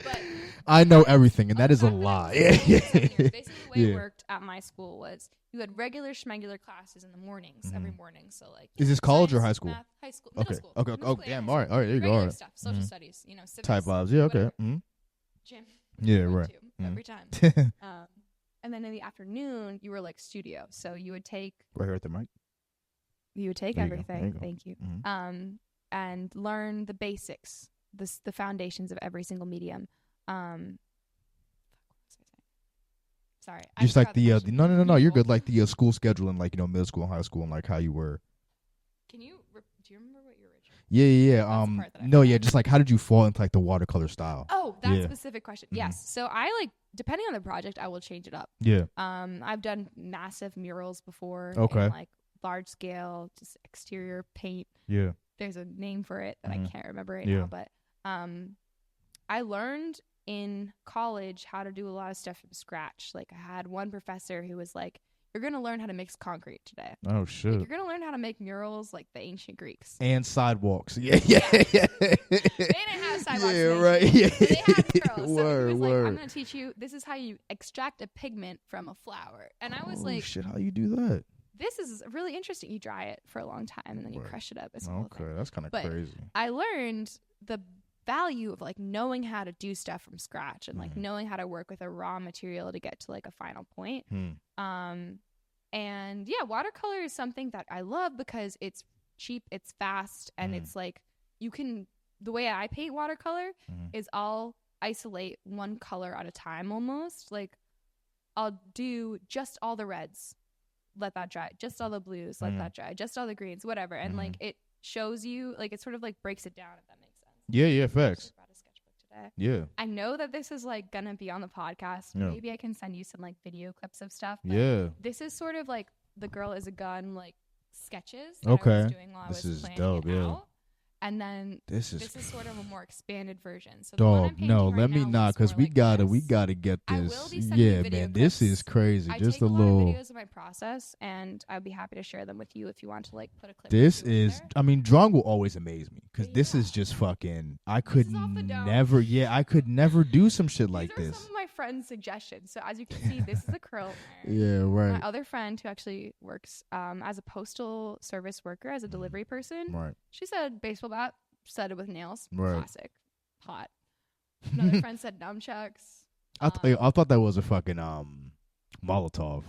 But I know everything, and that is a lie. Basically, the way it worked at my school was you had regular schmegular classes in the mornings, every morning. So like, is this college or high school? Math, high school, middle school. Okay. Middle Oh, school, damn. high All right. There you go. Regular All right. stuff, social studies, civics, type vibes. Yeah. Okay. Gym. Yeah. Right. Every time. And then in the afternoon, you were like studio. So you would take right here at the mic. You would take everything. Thank you. And learn the basics, the foundations of every single medium. Sorry. Just like the no, you're good. Like the school scheduling, like middle school and high school, and like how you were. Can you? Do you remember what your original? Yeah. No, yeah. Just like how did you fall into like the watercolor style? Oh, that specific question. Yes. So I like depending on the project, I will change it up. Yeah. I've done massive murals before. Okay. And, like large scale, just exterior paint. Yeah. There's a name for it that I can't remember right now, but I learned in college how to do a lot of stuff from scratch. Like I had one professor who was like, you're going to learn how to mix concrete today. Oh, shit. Like, you're going to learn how to make murals like the ancient Greeks. And sidewalks. Yeah. They didn't have sidewalks. Yeah, right. Yeah. They had murals. Word. Like, I'm going to teach you, this is how you extract a pigment from a flower. And I was like, shit, how you do that? This is really interesting. You dry it for a long time and then you crush it up. It's okay, that's kind of crazy. I learned the value of like knowing how to do stuff from scratch and like knowing how to work with a raw material to get to like a final point. And yeah, watercolor is something that I love because it's cheap, it's fast, and it's like the way I paint watercolor is I'll isolate one color at a time almost. Like I'll do just all the reds, let that dry, just all the blues, let that dry, just all the greens, whatever. And like it shows you, like it sort of like breaks it down, if that makes sense. Yeah, facts. I brought a sketchbook today. Yeah. I know that this is like gonna be on the podcast. Yeah. Maybe I can send you some like video clips of stuff. Yeah. This is sort of like the Girl is a Gun like sketches that okay. I was doing while this I was is planning dope, it out. And then this is sort of a more expanded version. So dog, no, let me not, because we gotta get this. Yeah, man, this is crazy. I just take a little videos of my process, and I'd be happy to share them with you if you want to like put a clip. This is, I mean, drawing will always amaze me because this is just fucking. I could never, I could never do some shit like These are this. some of my friends' suggestions. So as you can see, this is a curl iron. Yeah, right. My other friend who actually works as a postal service worker, as a delivery person, Right. she said baseball bat, studded with nails. Right. Classic. Hot. Another friend said nunchucks. I thought that was a fucking Molotov.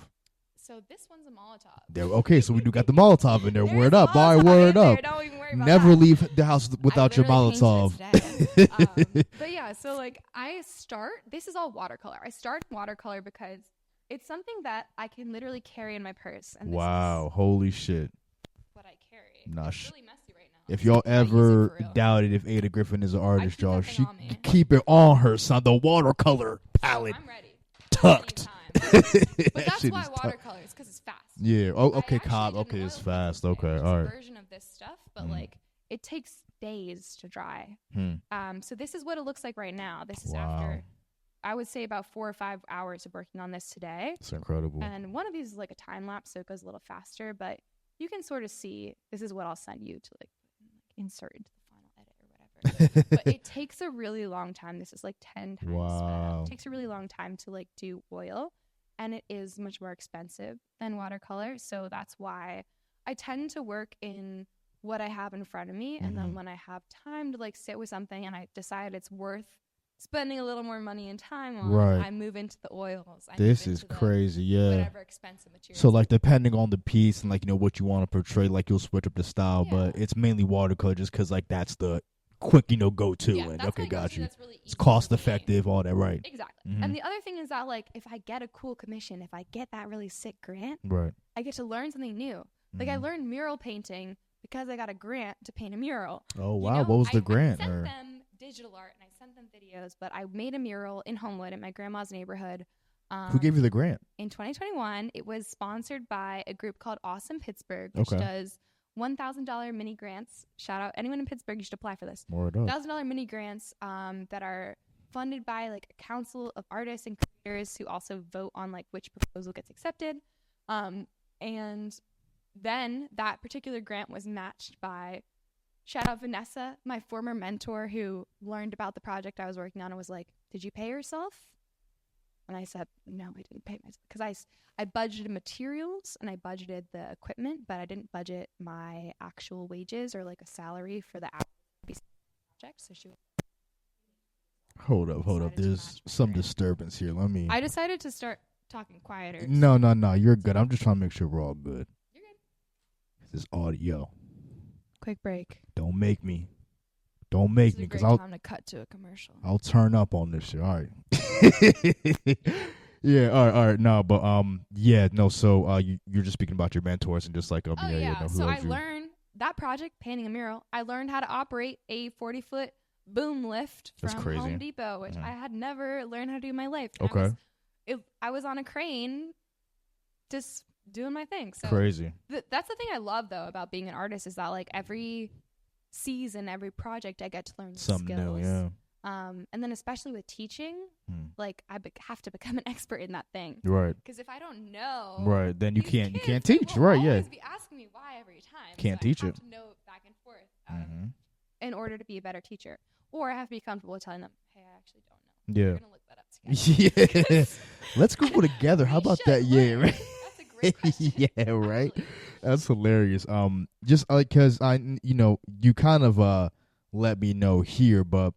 So this one's a Molotov. There, okay, so we do got the Molotov in there. Word up, all right, Molotov word in there. up. Don't even worry about Never that. leave the house without your I literally Molotov. painted it today. But yeah, so like this is all watercolor. I start watercolor because it's something that I can literally carry in my purse. And Wow, holy shit. What I carry. Nah, it's really messy right now. If y'all ever doubted if Ada Griffin is an artist, y'all, she keep it on her, son. The watercolor palette I'm ready. tucked. Anytime. But that's shit why is tough. watercolors, because it's fast. Yeah. Oh, I okay, actually Cobb. did an Okay, it's oil fast. painting Okay, today, which all is a right. version of this stuff, but like it takes days to dry. So this is what it looks like right now. This is after, I would say, about 4 or 5 hours of working on this today. It's incredible. And one of these is like a time lapse, so it goes a little faster, but you can sort of see, this is what I'll send you to like insert into the final edit or whatever. But it takes a really long time. This is like 10 times sped up. It takes a really long time to like do oil, and it is much more expensive than watercolor. So that's why I tend to work in what I have in front of me, and then when I have time to like sit with something and I decide it's worth spending a little more money and time on, I move into the oils. This is crazy. Yeah. Whatever expensive materials. So like depending on the piece and like what you want to portray, like you'll switch up the style, but it's mainly watercolor just because like that's the quick go to. Yeah, and that's okay, my got go-to. you. That's really It's easy cost for me. effective, all that, right? Exactly. And the other thing is that like if I get a cool commission, if I get that really sick grant, Right. I get to learn something new. Like I learned mural painting because I got a grant to paint a mural. Oh wow, what was the grant? I sent them digital art and I sent them videos, but I made a mural in Homewood in my grandma's neighborhood. Who gave you the grant? In 2021, it was sponsored by a group called Awesome Pittsburgh, which does $1,000 mini grants. Shout out anyone in Pittsburgh, you should apply for this. $1,000 mini grants that are funded by like a council of artists and creators who also vote on like which proposal gets accepted. And then that particular grant was matched by, shout out Vanessa, my former mentor, who learned about the project I was working on and was like, "Did you pay yourself?" And I said, "No, I didn't pay myself," because I budgeted materials and I budgeted the equipment, but I didn't budget my actual wages or like a salary for the project. So she Hold up. There's some disturbance here. Let me. I decided to start talking quieter. No. You're good. I'm just trying to make sure we're all good. You're good. This is audio. Quick break. Don't make me, because time to cut to a commercial. I'll turn up on this shit. All right. Yeah. All right. No, but yeah. No. So you're just speaking about your mentors and just like So I learned that project, painting a mural. I learned how to operate a 40-foot boom lift from Home Depot, which I had never learned how to do in my life. Okay. I was on a crane, just doing my thing. So crazy. That's the thing I love though about being an artist, is that like every season, every project, I get to learn something skills. new. Yeah. And then especially with teaching, like I have to become an expert in that thing. Right. Because if I don't know, right, then you can't teach. Will right. always Yeah. be asking me why every time. Can't so teach I have it. to know back and forth in order to be a better teacher, or I have to be comfortable with telling them, "Hey, I actually don't know." Yeah. We're gonna look that up together. Yeah. Let's Google together. How about that? Yeah. Right. That's a great question. Yeah. Right. Actually. That's hilarious. Just because you kind of let me know here, but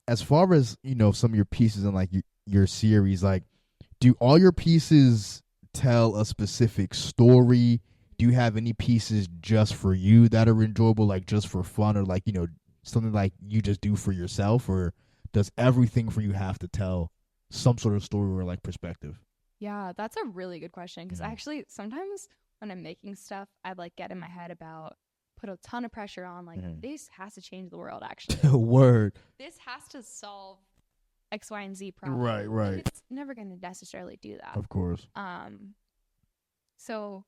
as far as some of your pieces and like your series, like, do all your pieces tell a specific story? Do you have any pieces just for you that are enjoyable, like just for fun, or like something like you just do for yourself, or does everything for you have to tell some sort of story or like perspective? Yeah, that's a really good question, because actually sometimes when I'm making stuff, I like get in my head about, put a ton of pressure on like this has to change the world. Actually, word. This has to solve X, Y, and Z problem. Right. And it's never going to necessarily do that. Of course. So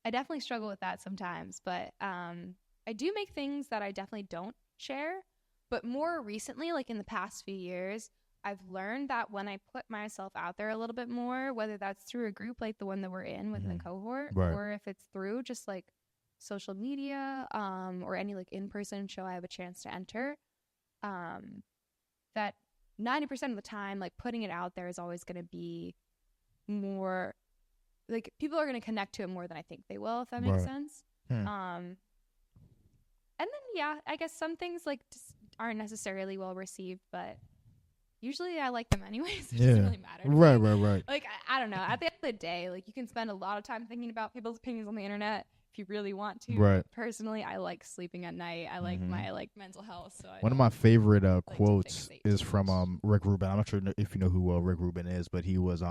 I definitely struggle with that sometimes, but I do make things that I definitely don't share. But more recently, like in the past few years, I've learned that when I put myself out there a little bit more, whether that's through a group like the one that we're in with the cohort, or if it's through just like social media, or any like in-person show I have a chance to enter, that 90% of the time, like putting it out there is always going to be more, like people are going to connect to it more than I think they will, if that makes sense. And then, yeah, I guess some things like just aren't necessarily well received, but usually I like them anyways. It doesn't really matter. Right. Like, I don't know. At the end of the day, like you can spend a lot of time thinking about people's opinions on the internet if you really want to. Right. Personally, I like sleeping at night. I like my like mental health. So one of my favorite quotes is from Rick Rubin. I'm not sure if you know who Rick Rubin is, but he was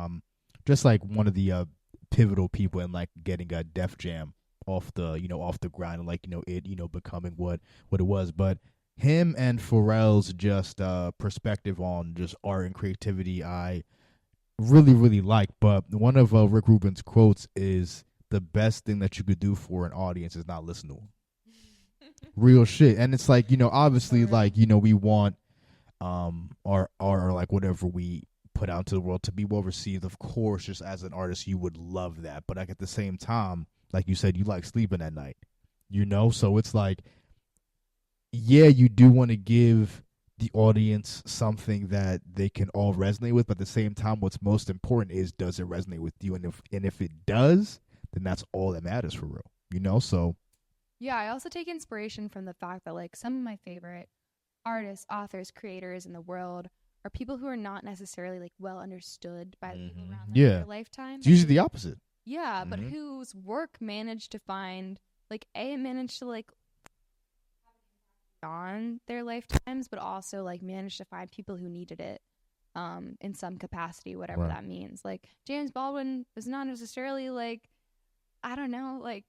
just like one of the pivotal people in like getting a Def Jam off the ground, and like it becoming what it was. But him and Pharrell's just perspective on just art and creativity, I really, really like. But one of Rick Rubin's quotes is, the best thing that you could do for an audience is not listen to them. Real shit. And it's like, obviously, like, we want our like whatever we put out into the world to be well received. Of course, just as an artist, you would love that. But like at the same time, like you said, you like sleeping at night. So it's like, yeah, you do want to give the audience something that they can all resonate with, but at the same time, what's most important is, does it resonate with you? And if it does, then that's all that matters for real. So yeah, I also take inspiration from the fact that like some of my favorite artists, authors, creators in the world are people who are not necessarily like well understood by the people around them in their lifetime. It's usually the opposite. Yeah, but whose work managed to find managed to like on their lifetimes, but also like managed to find people who needed it in some capacity, whatever that means. Like James Baldwin was not necessarily like, I don't know, like,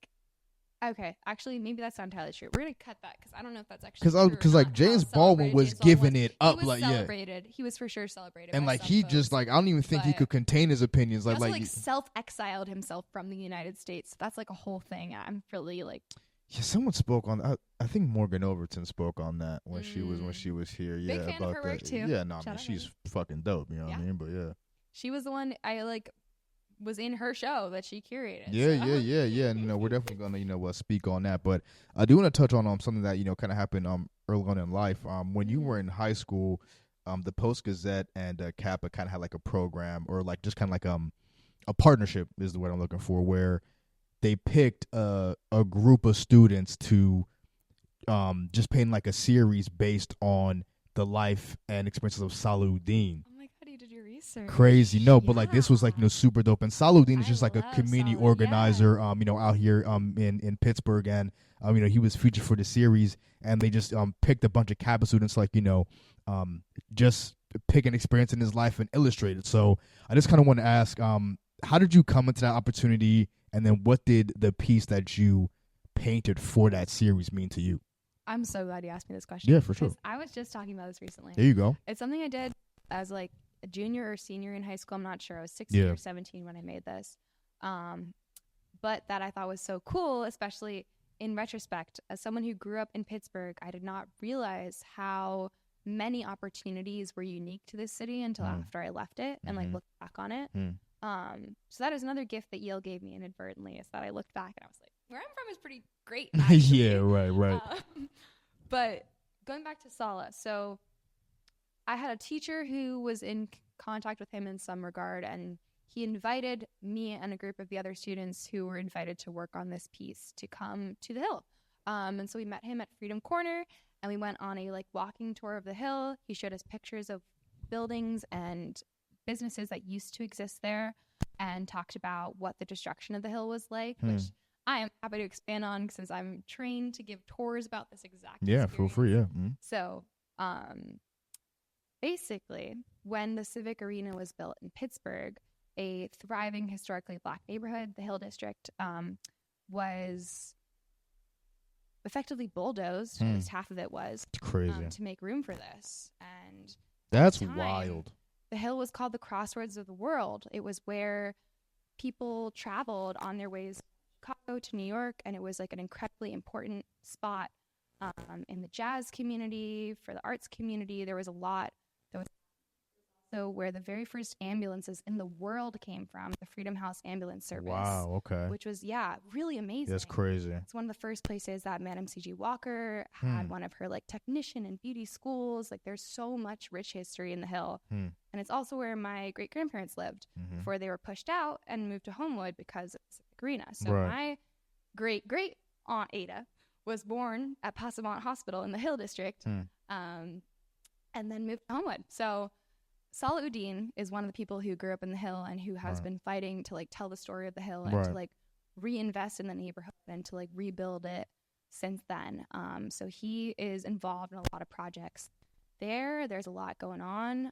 okay, actually maybe that's not entirely true. We're gonna cut that because I don't know if that's actually true because like James Baldwin was giving it up. He was like celebrated. He was for sure celebrated, and like he folks, just like, I don't even think he could contain his opinions. He also self-exiled himself from the United States. That's like a whole thing. I'm really like, yeah, someone spoke on. I think Morgan Overton spoke on that when she was here. Yeah, big fan about of her work too. Yeah, no, man, she's fucking dope. You know what I mean? But yeah, she was the one I like was in her show that she curated. Yeah. And we're definitely gonna speak on that. But I do want to touch on something that kind of happened early on in life. When you were in high school, the Post Gazette and Kappa kind of had like a program, or like just kind of like a partnership is the word I'm looking for, where they picked a group of students to just paint like a series based on the life and experiences of Salahuddin. Oh my god, you did your research. Crazy, no, but like this was like super dope. And Salahuddin is just like a community organizer, out here in Pittsburgh, and he was featured for the series, and they just picked a bunch of Kappa students, like just pick an experience in his life and illustrate it. So I just kind of want to ask, how did you come into that opportunity? And then what did the piece that you painted for that series mean to you? I'm so glad you asked me this question. Yeah, for sure. I was just talking about this recently. There you go. It's something I did as like a junior or senior in high school. I'm not sure. I was 16 or 17 when I made this. But that I thought was so cool, especially in retrospect. As someone who grew up in Pittsburgh, I did not realize how many opportunities were unique to this city until after I left it and like looked back on it. So that is another gift that Yale gave me inadvertently, is that I looked back and I was like, where I'm from is pretty great. Yeah, right. But going back to Sala, so I had a teacher who was in contact with him in some regard, and he invited me and a group of the other students who were invited to work on this piece to come to the Hill. And so we met him at Freedom Corner, and we went on a like walking tour of the Hill. He showed us pictures of buildings and businesses that used to exist there, and talked about what the destruction of the Hill was like, which I am happy to expand on because I'm trained to give tours about this exact experience. Feel free. So basically, when the Civic Arena was built in Pittsburgh, a thriving historically Black neighborhood, the Hill District, was effectively bulldozed, at least half of it was, it's crazy, to make room for this. And that's wild. The Hill was called the crossroads of the world. It was where people traveled on their ways to Chicago to New York, and it was like an incredibly important spot in the jazz community, for the arts community. There was a lot that was also where the very first ambulances in the world came from, the Freedom House Ambulance Service. Wow, okay. Which was, really amazing. That's crazy. It's one of the first places that Madam C.G. Walker had one of her like technician and beauty schools. Like there's so much rich history in the Hill. And it's also where my great-grandparents lived before they were pushed out and moved to Homewood because of the Civic Arena. So my great-great-aunt Ada was born at Passavant Hospital in the Hill District, and then moved to Homewood. So Salahuddin is one of the people who grew up in the Hill and who has been fighting to like tell the story of the Hill and to like reinvest in the neighborhood and to like rebuild it since then. So he is involved in a lot of projects there. There's a lot going on.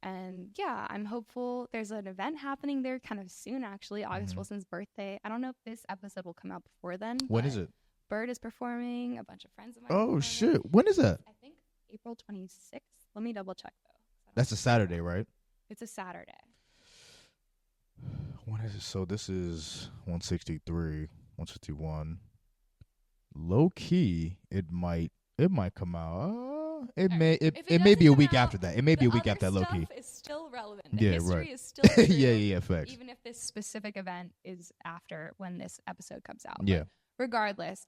And I'm hopeful. There's an event happening there kind of soon, actually, August Wilson's birthday. I don't know if this episode will come out before then. When is it? Bird is performing. A bunch of friends of mine. Oh, shit. When is that? I think April 26th. Let me double check, though. That's a Saturday, right? It's a Saturday. What is it? So this is 163, 161. Low key, it might come out. It may be a week after that. It may be a week after that. Low key, is still relevant. Yeah, History right. is still true, yeah, facts. even if this specific event is after when this episode comes out. Yeah. But regardless,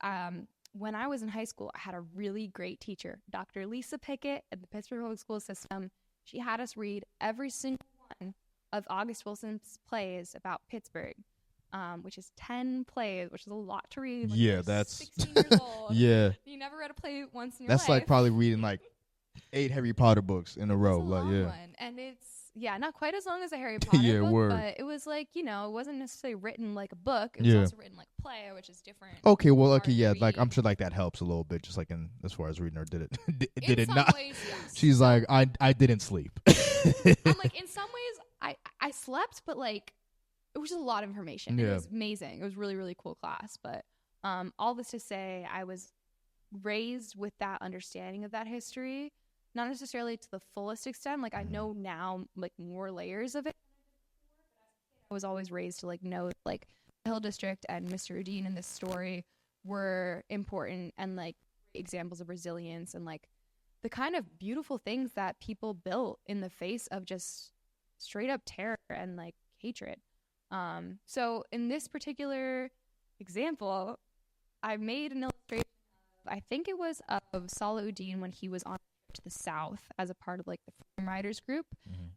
when I was in high school, I had a really great teacher, Dr. Lisa Pickett at the Pittsburgh Public School System. She had us read every single one of August Wilson's plays about Pittsburgh, which is 10 plays, which is a lot to read. When you're that's 16 years old. Yeah. You never read a play once in your That's life. like probably reading like 8 Harry Potter books in a row. It's a Like, long yeah. one. And it's, not quite as long as a Harry Potter Yeah, book, word. but it was like, it wasn't necessarily written like a book. It was Yeah. also written like a play, which is different. Okay, well, hard okay, to yeah, like I'm read. sure like that helps a little bit, just like in as far as reading, or did it did In it some not? ways, yes. She's So, like, I didn't sleep. I'm like, in some ways, I slept, but like, it was just a lot of information. Yeah. It was amazing. It was really, really cool class. But all this to say, I was raised with that understanding of that history, not necessarily to the fullest extent. Like, I know now, like, more layers of it. I was always raised to, like, know, like, the Hill District and Mr. Udine in this story were important and, like, examples of resilience and, like, the kind of beautiful things that people built in the face of just straight up terror and, like, hatred. So in this particular example, I made an illustration of, I think it was of Salah Udine when he was on to the South as a part of like the Freedom Riders group,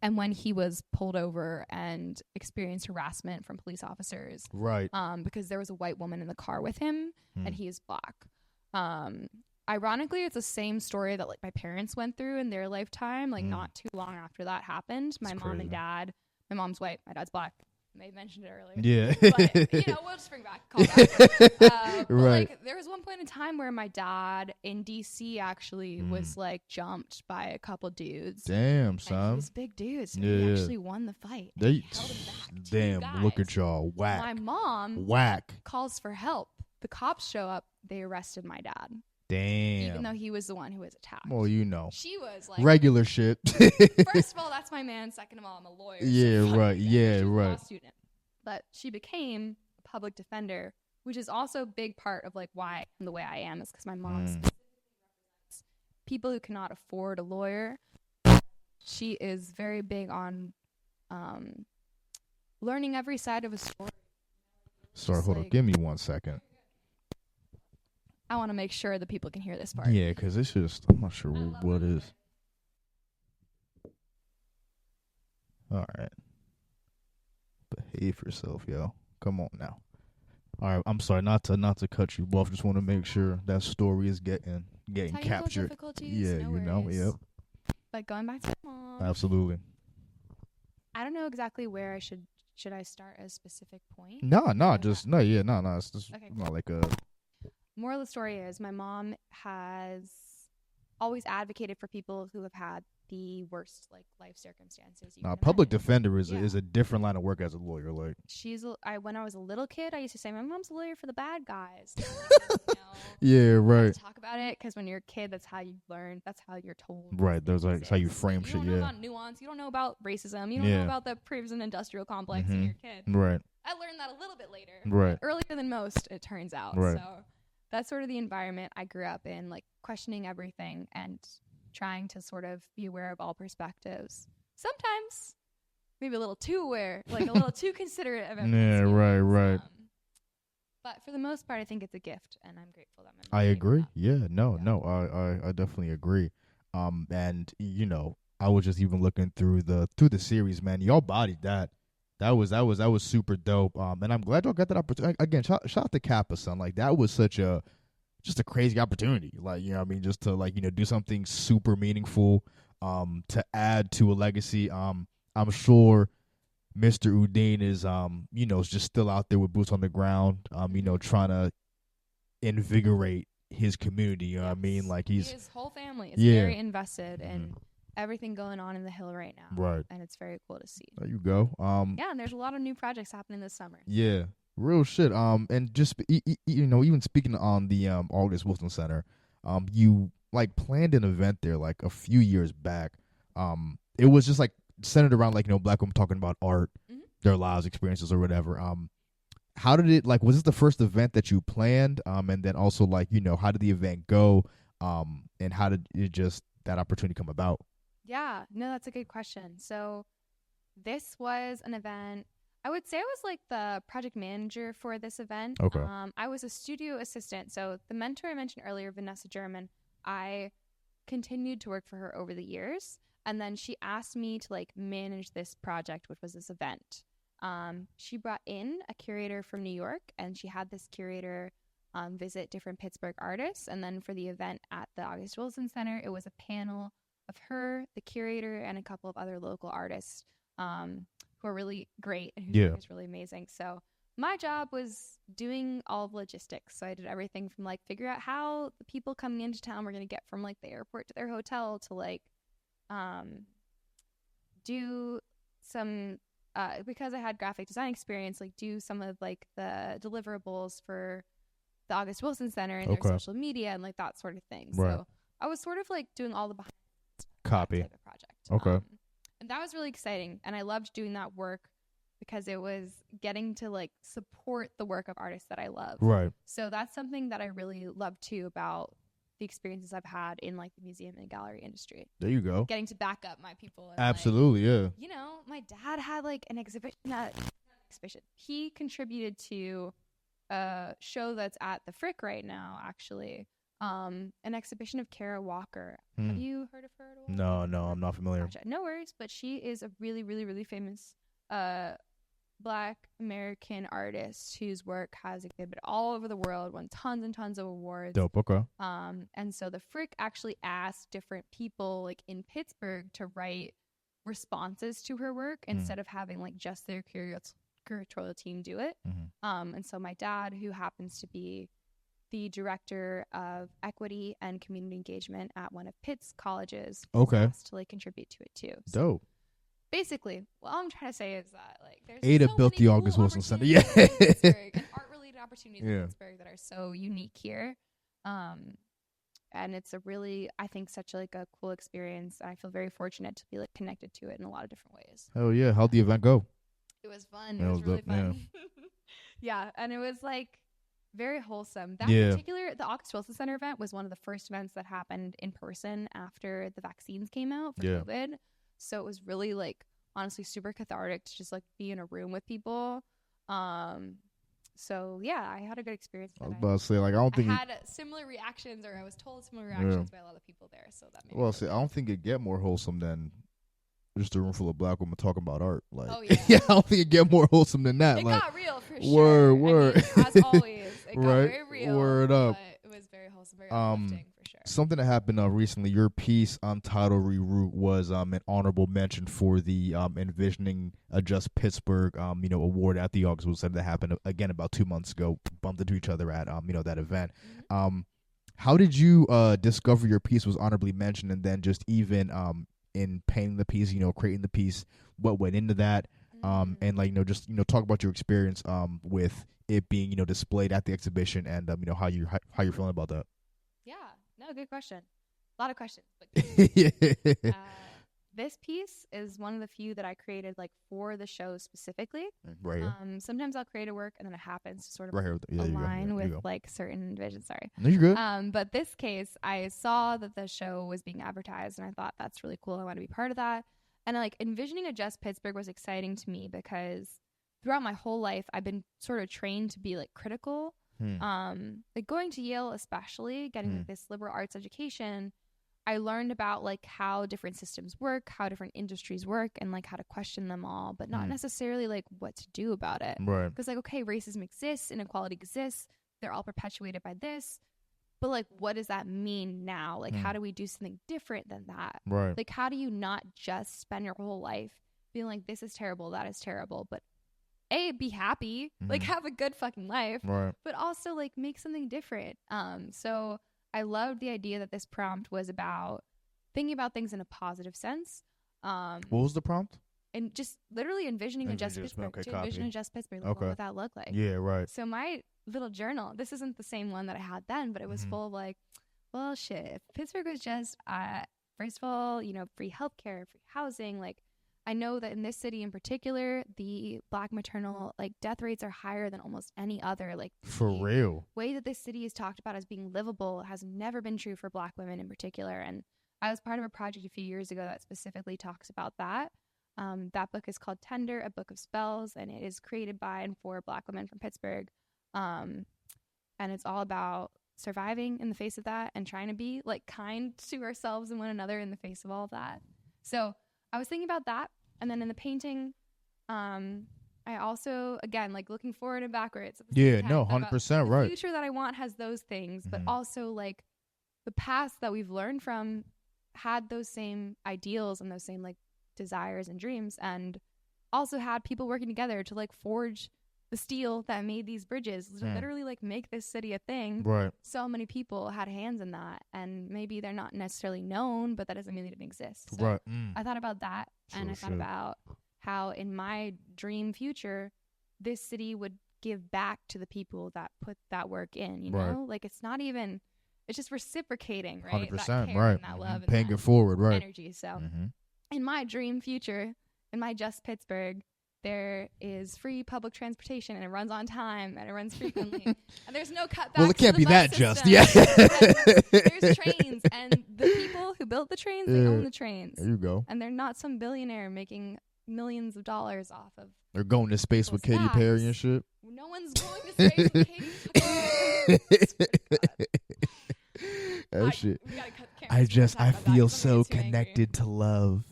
and when he was pulled over and experienced harassment from police officers, Right. because there was a white woman in the car with him and he is black. Ironically, it's the same story that like my parents went through in their lifetime, like not too long after that happened. My mom and dad, my mom's white, my dad's black. I may have mentioned it earlier. Yeah. But, we'll just bring back, call back. But, Right. like, there was one point in time where my dad in D.C. actually was, like, jumped by a couple dudes. Damn, And son. he's big dudes. So Yeah, he yeah. actually won the fight. They, held him back. damn, look at y'all. My Whack. mom Whack. calls for help. The cops show up. They arrested my dad. Damn. Even though he was the one who was attacked. Well, She was like, regular shit. first of all, that's my man. Second of all, I'm a lawyer. Yeah, so right. fuck Yeah, she's a law right. student. But she became a public defender, which is also a big part of like why I'm the way I am, is because my mom specifically represents people who cannot afford a lawyer. She is very big on learning every side of a story. Sorry, Just hold on. like- Give me 1 second. I want to make sure that people can hear this part. Yeah, because it's just, I'm not sure what is. All right. Behave yourself, yo. Come on now. All right, I'm sorry not to cut you off. Just want to make sure that story is getting Technical captured. difficulties, Yeah, no worries. yep. But going back to my mom, Absolutely. I don't know exactly where should I start a specific point? No, Yeah. just no, yeah, no. It's just Okay, not like a. Moral of the story is my mom has always advocated for people who have had the worst like life circumstances. You Nah, can public imagine. defender is Yeah. is a different line of work as a lawyer. Like, When I was a little kid, I used to say my mom's a lawyer for the bad guys. yeah, right, Talk about it because when you're a kid, that's how you learn. That's how you're told. right. There's like things how you exist. frame You shit. don't know Yeah, about nuance. You don't know about racism. You don't Yeah. know about the prison industrial complex when Mhm. you're a kid. right, I learned that a little bit later. right. Earlier than most, it turns out. Right. So that's sort of the environment I grew up in, like questioning everything and trying to sort of be aware of all perspectives. Sometimes maybe a little too aware, like a little too considerate of everyone's Yeah, right. feelings. But for the most part, I think it's a gift, and I'm grateful that my mom I gave me agree. that. Yeah, no, Yeah. no. I definitely agree. And I was just even looking through the series, man. Y'all bodied that. That was super dope. And I'm glad y'all got that opportunity. Again, shout out to Kappa, son. Like, that was just a crazy opportunity. Like, what I mean, just to like, do something super meaningful, to add to a legacy. I'm sure Mr. Udine is is just still out there with boots on the ground, trying to invigorate his community. You know what I mean? Like, his whole family is Yeah. very invested in everything going on in the Hill right now. Right. And it's very cool to see. There you go. Yeah, and there's a lot of new projects happening this summer. Yeah, real shit. And just even speaking on the August Wilson Center, you like planned an event there like a few years back. It was just like centered around like Black women talking about art, Mhm. their lives, experiences, or whatever. How did it, like, was this the first event that you planned? And then also, like, how did the event go? And how did it just that opportunity come about? Yeah, no, that's a good question. So this was an event. I would say I was like the project manager for this event. Okay. I was a studio assistant. So the mentor I mentioned earlier, Vanessa German, I continued to work for her over the years. And then she asked me to like manage this project, which was this event. She brought in a curator from New York, and she had this curator visit different Pittsburgh artists. And then for the event at the August Wilson Center, it was a panel of her, the curator, and a couple of other local artists who are really great and whose work is really amazing. So my job was doing all of logistics. So I did everything from like figure out how the people coming into town were going to get from like the airport to their hotel to like do some because I had graphic design experience, like do some of like the deliverables for the August Wilson Center and their social media and like that sort of thing. Right. So I was sort of like doing all the behind copy type of project. Okay. And that was really exciting, and I loved doing that work because it was getting to like support the work of artists that I love. Right. So that's something that I really love too about the experiences I've had in like the museum and gallery industry. There you go. Getting to back up my people. And, absolutely, like, yeah. My dad had like an exhibition. He contributed to a show that's at the Frick right now, actually. An exhibition of Kara Walker. Have you heard of her at all? No, I'm not familiar. Gotcha. No worries, but she is a really, really, really famous Black American artist whose work has exhibited all over the world, won tons and tons of awards. Dope. Okay. And so the Frick actually asked different people like in Pittsburgh to write responses to her work instead of having like just their curatorial team do it. And so my dad, who happens to be the director of equity and community engagement at one of Pitt's colleges, was asked to like contribute to it too. So dope. basically, what I'm trying to say is that like there's Ada so built many the August Wilson Center, in Pittsburgh, and art-related opportunities in Pittsburgh that are so unique here. And it's a really, I think, such like a cool experience. I feel very fortunate to be like connected to it in a lot of different ways. Hell yeah! How'd the event go? It was fun. It was really fun. Yeah, and it was like very wholesome. That particular, the August Wilson Center event was one of the first events that happened in person after the vaccines came out for COVID. So it was really like honestly super cathartic to just like be in a room with people. So yeah, I had a good experience. I was about to say, like, I had similar reactions, or I was told similar reactions by a lot of people there. So that made I don't think it get more wholesome than just a room full of Black women talking about art. Like, yeah, I don't think it get more wholesome than that. It like, got real for sure. Word. I mean, as always, it got very real. Word up. But it was very wholesome, very uplifting for sure. Something that happened recently, your piece titled Reroute was an honorable mention for the Envisioning a Just Pittsburgh award at the August Wilson Center that happened again about 2 months ago, bumped into each other at that event. How did you discover your piece was honorably mentioned, and then just even in painting the piece, creating the piece, what went into that, and like just talk about your experience with it being displayed at the exhibition, and how you're feeling about that. Yeah, no, good question. A lot of questions, but this piece is one of the few that I created like for the show specifically. Right here. Sometimes I'll create a work and then it happens to sort of right here. align with like certain visions. Sorry. No, you're good. But this case, I saw that the show was being advertised and I thought that's really cool. I want to be part of that. And like envisioning a Just Pittsburgh was exciting to me because throughout my whole life, I've been sort of trained to be like critical. Like going to Yale, especially getting like, this liberal arts education, I learned about like how different systems work, how different industries work, and like how to question them all, but not necessarily like what to do about it. Right. Because like, okay, racism exists, inequality exists, they're all perpetuated by this, but like, what does that mean now? Like, how do we do something different than that? Right. Like, how do you not just spend your whole life being like, this is terrible, that is terrible, but be happy, like have a good fucking life, right? But also like make something different. So I loved the idea that this prompt was about thinking about things in a positive sense. What was the prompt? And just literally envisioning a Just Pittsburgh. To envision a Just Pittsburgh. Like, what would that look like? Yeah, right. So my little journal, this isn't the same one that I had then, but it was full of like, well, shit, if Pittsburgh was just, first of all, free healthcare, free housing, like, I know that in this city in particular, the Black maternal like death rates are higher than almost any other. Like For the real. way that this city is talked about as being livable has never been true for Black women in particular. And I was part of a project a few years ago that specifically talks about that. That book is called Tender, A Book of Spells, and it is created by and for Black women from Pittsburgh. And it's all about surviving in the face of that and trying to be like kind to ourselves and one another in the face of all of that. So I was thinking about that. And then in the painting, I also, again, like looking forward and backwards. Yeah, no, 100% right. The future that I want has those things, but also like the past that we've learned from had those same ideals and those same like desires and dreams, and also had people working together to like forge the steel that made these bridges to literally like make this city a thing. Right. So many people had hands in that, and maybe they're not necessarily known, but that doesn't mean they didn't exist. So right. I thought about that, and I thought about how in my dream future, this city would give back to the people that put that work in, you know? Like it's not even, it's just reciprocating, right? 100%, that care right. and that love Paying and it forward, right. energy. So in my dream future, in my Just Pittsburgh, there is free public transportation, and it runs on time, and it runs frequently, and there's no cutbacks. Well, it can't be that system. just, yeah. There's trains, and the people who built the trains, they own the trains. There you go. And they're not some billionaire making millions of dollars off of. They're going to space with Katy Perry and shit. No one's going to space with Katy Perry. Shit. I feel so connected to love.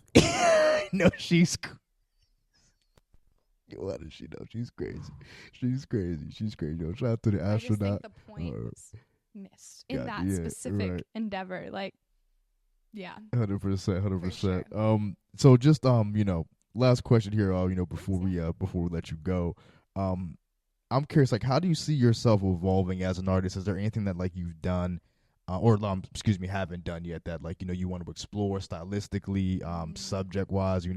No, she's. What does she know? She's crazy. She's crazy. Yo, shout out to the astronaut. I just think the point was missed in that specific endeavor. Like, yeah. 100%. Sure. So just last question here. Before we let you go, I'm curious. Like, how do you see yourself evolving as an artist? Is there anything that like you've done, haven't done yet that like you want to explore stylistically, subject wise?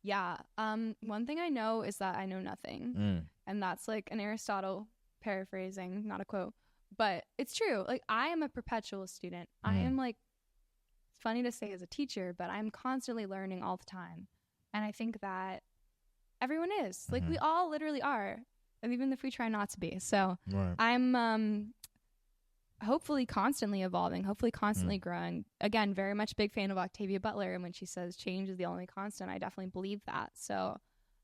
Yeah. One thing I know is that I know nothing. And that's like an Aristotle paraphrasing, not a quote. But it's true. Like I am a perpetual student. I am like, it's funny to say as a teacher, but I'm constantly learning all the time. And I think that everyone is. Like we all literally are. And even if we try not to be. So I'm hopefully constantly evolving, hopefully constantly growing. Again, very much big fan of Octavia Butler, and when she says change is the only constant, I definitely believe that. So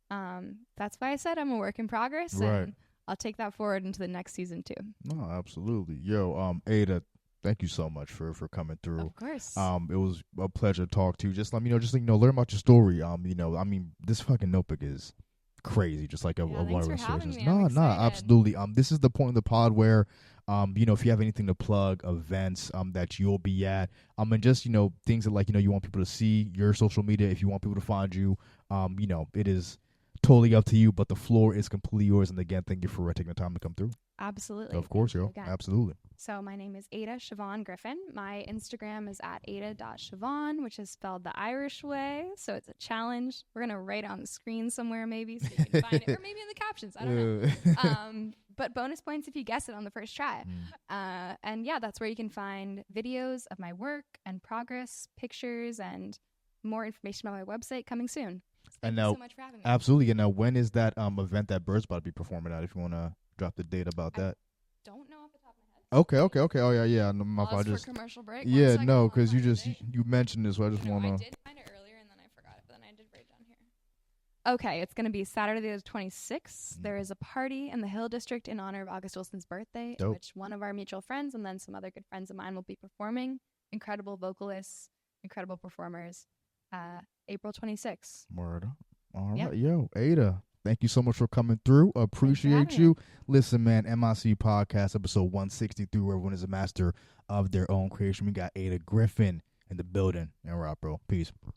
that's why I said I'm a work in progress, and I'll take that forward into the next season too. No, absolutely. Yo, Ada, thank you so much for coming through. Of course. It was a pleasure to talk to you. Just let me know, learn about your story. This fucking notebook is crazy, just like one of our resources. No, absolutely. This is the point of the pod where if you have anything to plug, events that you'll be at, and just things that like you want people to see, your social media, if you want people to find you, it is totally up to you, but the floor is completely yours. And again, thank you for taking the time to come through. Absolutely. Of course, yo. Absolutely. So my name is Ada Siobhan Griffin. My Instagram is at ada.siobhan, which is spelled the Irish way. So it's a challenge. We're going to write it on the screen somewhere maybe so you can find it. Or maybe in the captions. I don't know. But bonus points if you guess it on the first try. And yeah, that's where you can find videos of my work and progress, pictures, and more information on my website coming soon. So thank you so much for having me. Absolutely. And now when is that event that Bird's about to be performing at, if you want to drop the date about that? Don't know off the top of my head. Okay. Oh yeah. No, my for commercial break. Yeah, no, because you mentioned this, so I just want to. I did find it earlier and then I forgot it, but then I did write it down here. Okay, it's going to be Saturday the 26th. There is a party in the Hill District in honor of August Wilson's birthday, in which one of our mutual friends and then some other good friends of mine will be performing. Incredible vocalists, incredible performers. April 26th. Word up. All right, yo, Ada. Thank you so much for coming through. Appreciate you. Listen, man, MIC Podcast, episode 163, where everyone is a master of their own creation. We got Ada Griffin in the building. And we're out, bro. Peace.